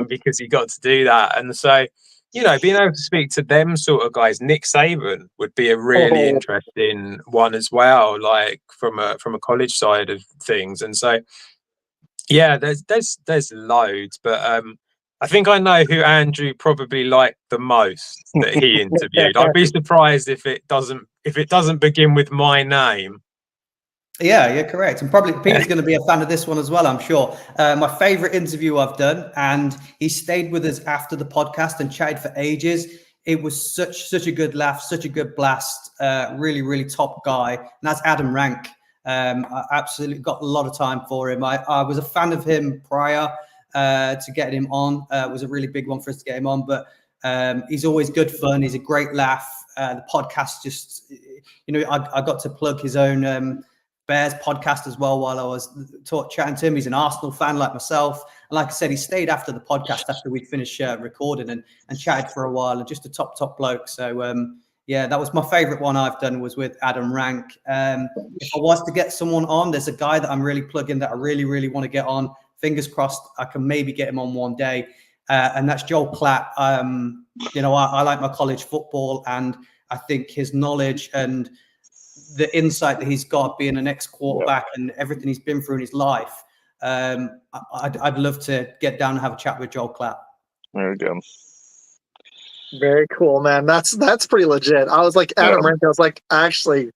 because he got to do that. And so, being able to speak to them sort of guys, Nick Saban would be a really interesting one as well, like from a college side of things. And so, yeah, there's loads, but I think I know who Andrew probably liked the most that he interviewed. I'd be surprised if it doesn't begin with my name. Yeah, you're correct. And probably Peter's going to be a fan of this one as well, I'm sure. My favorite interview I've done, and he stayed with us after the podcast and chatted for ages. It was such a good laugh, such a good blast. Really, really top guy. And that's Adam Rank. I absolutely got a lot of time for him. I was a fan of him prior to getting him on. It was a really big one for us to get him on, but he's always good fun. He's a great laugh. The podcast just, I got to plug his own Bears podcast as well while I was chatting to him. He's an Arsenal fan like myself. And like I said, he stayed after the podcast after we'd finished recording and chatted for a while, and just a top bloke. So, yeah, that was my favorite one I've done, was with Adam Rank. If I was to get someone on, there's a guy that I'm really plugging that I really, really want to get on. Fingers crossed I can maybe get him on one day. And that's Joel Klatt. I like my college football, and I think his knowledge and the insight that he's got being an ex-quarterback and everything he's been through in his life, I'd love to get down and have a chat with Joel Klatt. There we go. Very cool, man. That's pretty legit. I was like, Adam Rank, I was like, actually,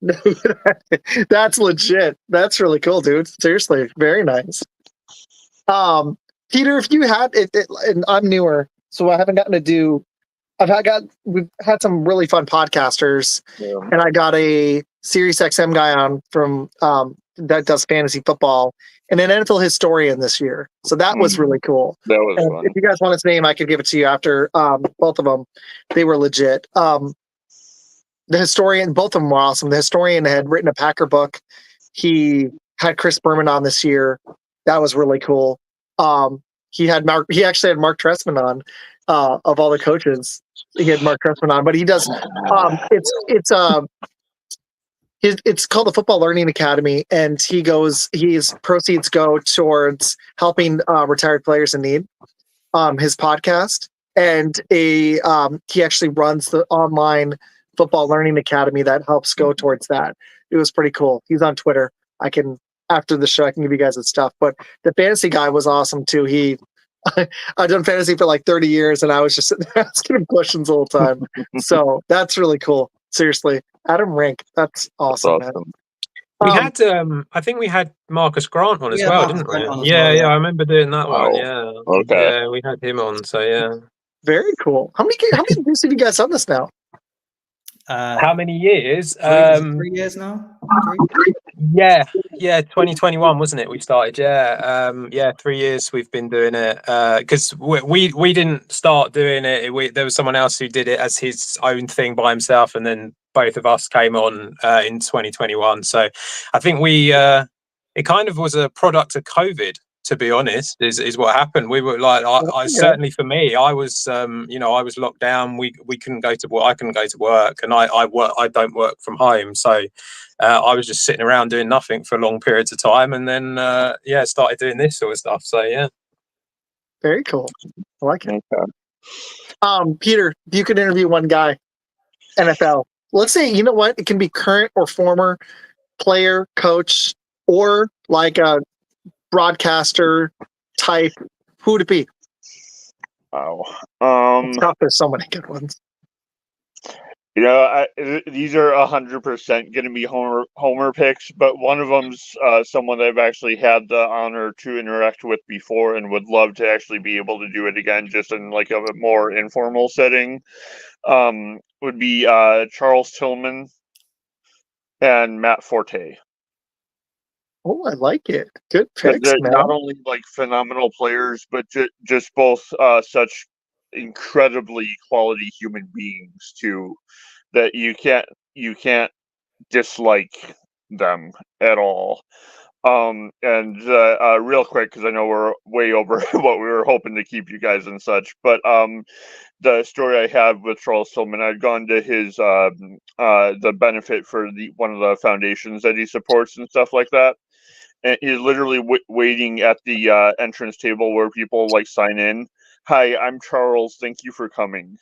that's legit. That's really cool, dude. Seriously, very nice. Peter, if you had it, and I'm newer, so I haven't gotten to do. We've had some really fun podcasters, and I got a Sirius XM guy on from that does fantasy football, and an NFL historian this year. So that was really cool. That was And fun. if you guys want his name, I could give it to you after both of them. They were legit. The historian, both of them were awesome. The historian had written a Packer book. He had Chris Berman on this year. That was really cool. He actually had Mark Trestman on. Of all the coaches, he had Mark Trestman on, but he does. It's called the Football Learning Academy, and his proceeds go towards helping retired players in need. His podcast, and he actually runs the online Football Learning Academy that helps go towards that. It was pretty cool. He's on Twitter. After the show, I can give you guys his stuff. But the fantasy guy was awesome too. I've done fantasy for like 30 years, and I was just sitting there asking him questions the whole time. So that's really cool. Seriously, Adam Rink, that's awesome, man. We had, I think we had Marcus Grant on as well, Marcus didn't Grant we? on as Yeah, well, yeah, yeah. I remember doing that one. Oh, Yeah, okay. Yeah, we had him on. So yeah. Very cool. How many years have you guys done this now? How many years? 3 years now. 3? Yeah, 2021 wasn't it? We started. 3 years we've been doing it. Because we didn't start doing it. There was someone else who did it as his own thing by himself, and then both of us came on in 2021. So I think it kind of was a product of COVID. To be honest, is what happened. We were like, I certainly for me, I was, I was locked down. We couldn't go to work. I couldn't go to work, and I don't work from home, so I was just sitting around doing nothing for long periods of time, and then started doing this sort of stuff. So yeah, very cool. I like it. Okay. Peter, if you could interview one guy, NFL. Let's say, you know what? It can be current or former player, coach, or like a broadcaster type. Who would it be? Wow. It's tough. There's so many good ones. These are 100% going to be Homer picks, but one of them's someone that I've actually had the honor to interact with before, and would love to actually be able to do it again, just in like a more informal setting. Would be Charles Tillman and Matt Forte. Oh, I like it. Good picks, They're man. not only like phenomenal players, but just both such incredibly quality human beings too, that you can't dislike them at all. And real quick, because I know we're way over what we were hoping to keep you guys and such, but the story I have with Charles Tillman, I'd gone to his the benefit for one of the foundations that he supports and stuff like that. And he's literally waiting at the entrance table where people like sign in. Hi, I'm Charles. Thank you for coming.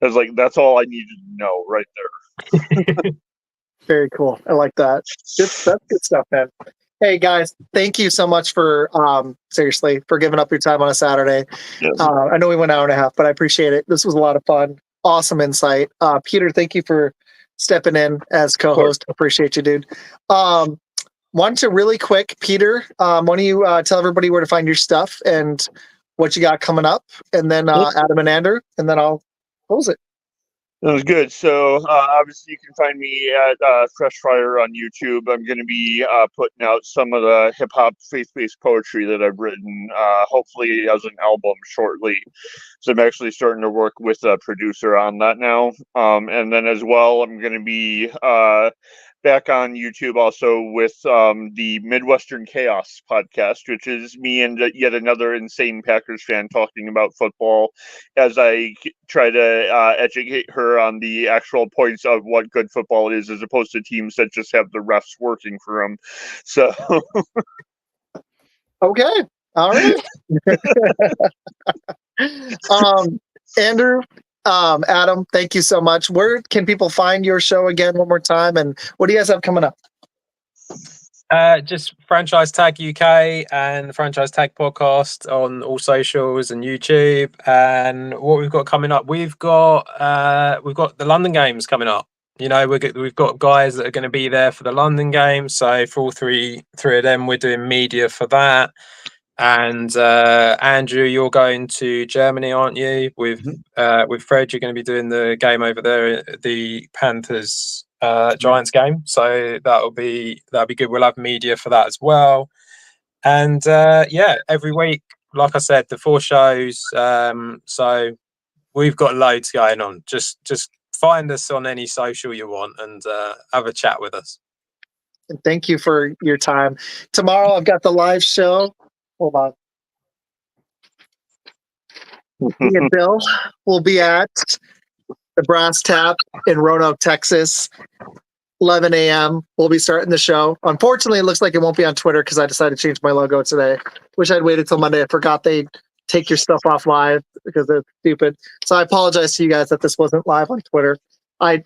I was like, that's all I needed to know right there. Very cool. I like that. That's good stuff, man. Hey guys, thank you so much for seriously for giving up your time on a Saturday. Yes. I know we went an hour and a half, but I appreciate it. This was a lot of fun. Awesome insight. Peter, thank you for stepping in as co-host. Appreciate you, dude. Want to really quick, Peter, why don't you tell everybody where to find your stuff and what you got coming up, and then Adam and Andrew, and then I'll close it. That was good. So obviously you can find me at Fresh Fire on YouTube. I'm going to be putting out some of the hip hop faith-based poetry that I've written, hopefully as an album shortly. So I'm actually starting to work with a producer on that now. And then as well, I'm going to be back on YouTube also with the Midwestern Chaos podcast, which is me and yet another insane Packers fan talking about football as I try to educate her on the actual points of what good football is, as opposed to teams that just have the refs working for them. So, okay, all right. Andrew, Adam, thank you so much. Where can people find your show again one more time, and what do you guys have coming up? Just Franchise Tag UK and Franchise Tag Podcast on all socials and YouTube. And what we've got coming up, we've got the London games coming up. We've got guys that are going to be there for the London games. So for all three of them, we're doing media for that. And Andrew, you're going to Germany, aren't you? With Fred, you're going to be doing the game over there, the Panthers Giants game. So that'll be good. We'll have media for that as well. And every week, like I said, the 4 shows. So we've got loads going on. Just find us on any social you want and have a chat with us. And thank you for your time. Tomorrow I've got the live show. Hold on. Me and Bill will be at the Brass Tap in Roanoke, Texas. 11 a.m. We'll be starting the show. Unfortunately, it looks like it won't be on Twitter because I decided to change my logo today. Wish I'd waited till Monday. I forgot they take your stuff off live because they're stupid. So I apologize to you guys that this wasn't live on Twitter. I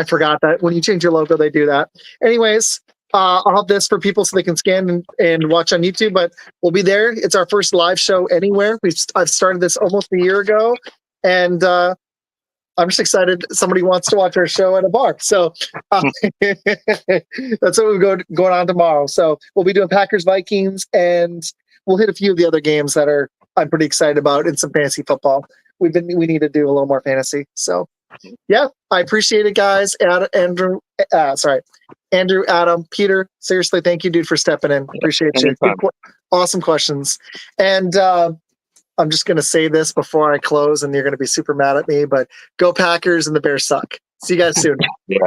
forgot that when you change your logo, they do that. Anyways, I'll have this for people so they can scan and watch on YouTube, but we'll be there. It's our first live show anywhere. I've started this almost a year ago, and I'm just excited somebody wants to watch our show at a bar. So that's what we're going on tomorrow. So we'll be doing Packers Vikings, and we'll hit a few of the other games that I'm pretty excited about in some fantasy football. We need to do a little more fantasy. So yeah, I appreciate it, guys. Andrew, Adam, Peter, seriously, thank you, dude, for stepping in. Appreciate you. Awesome questions. And I'm just going to say this before I close, and you're going to be super mad at me, but go Packers and the Bears suck. See you guys soon. Yeah.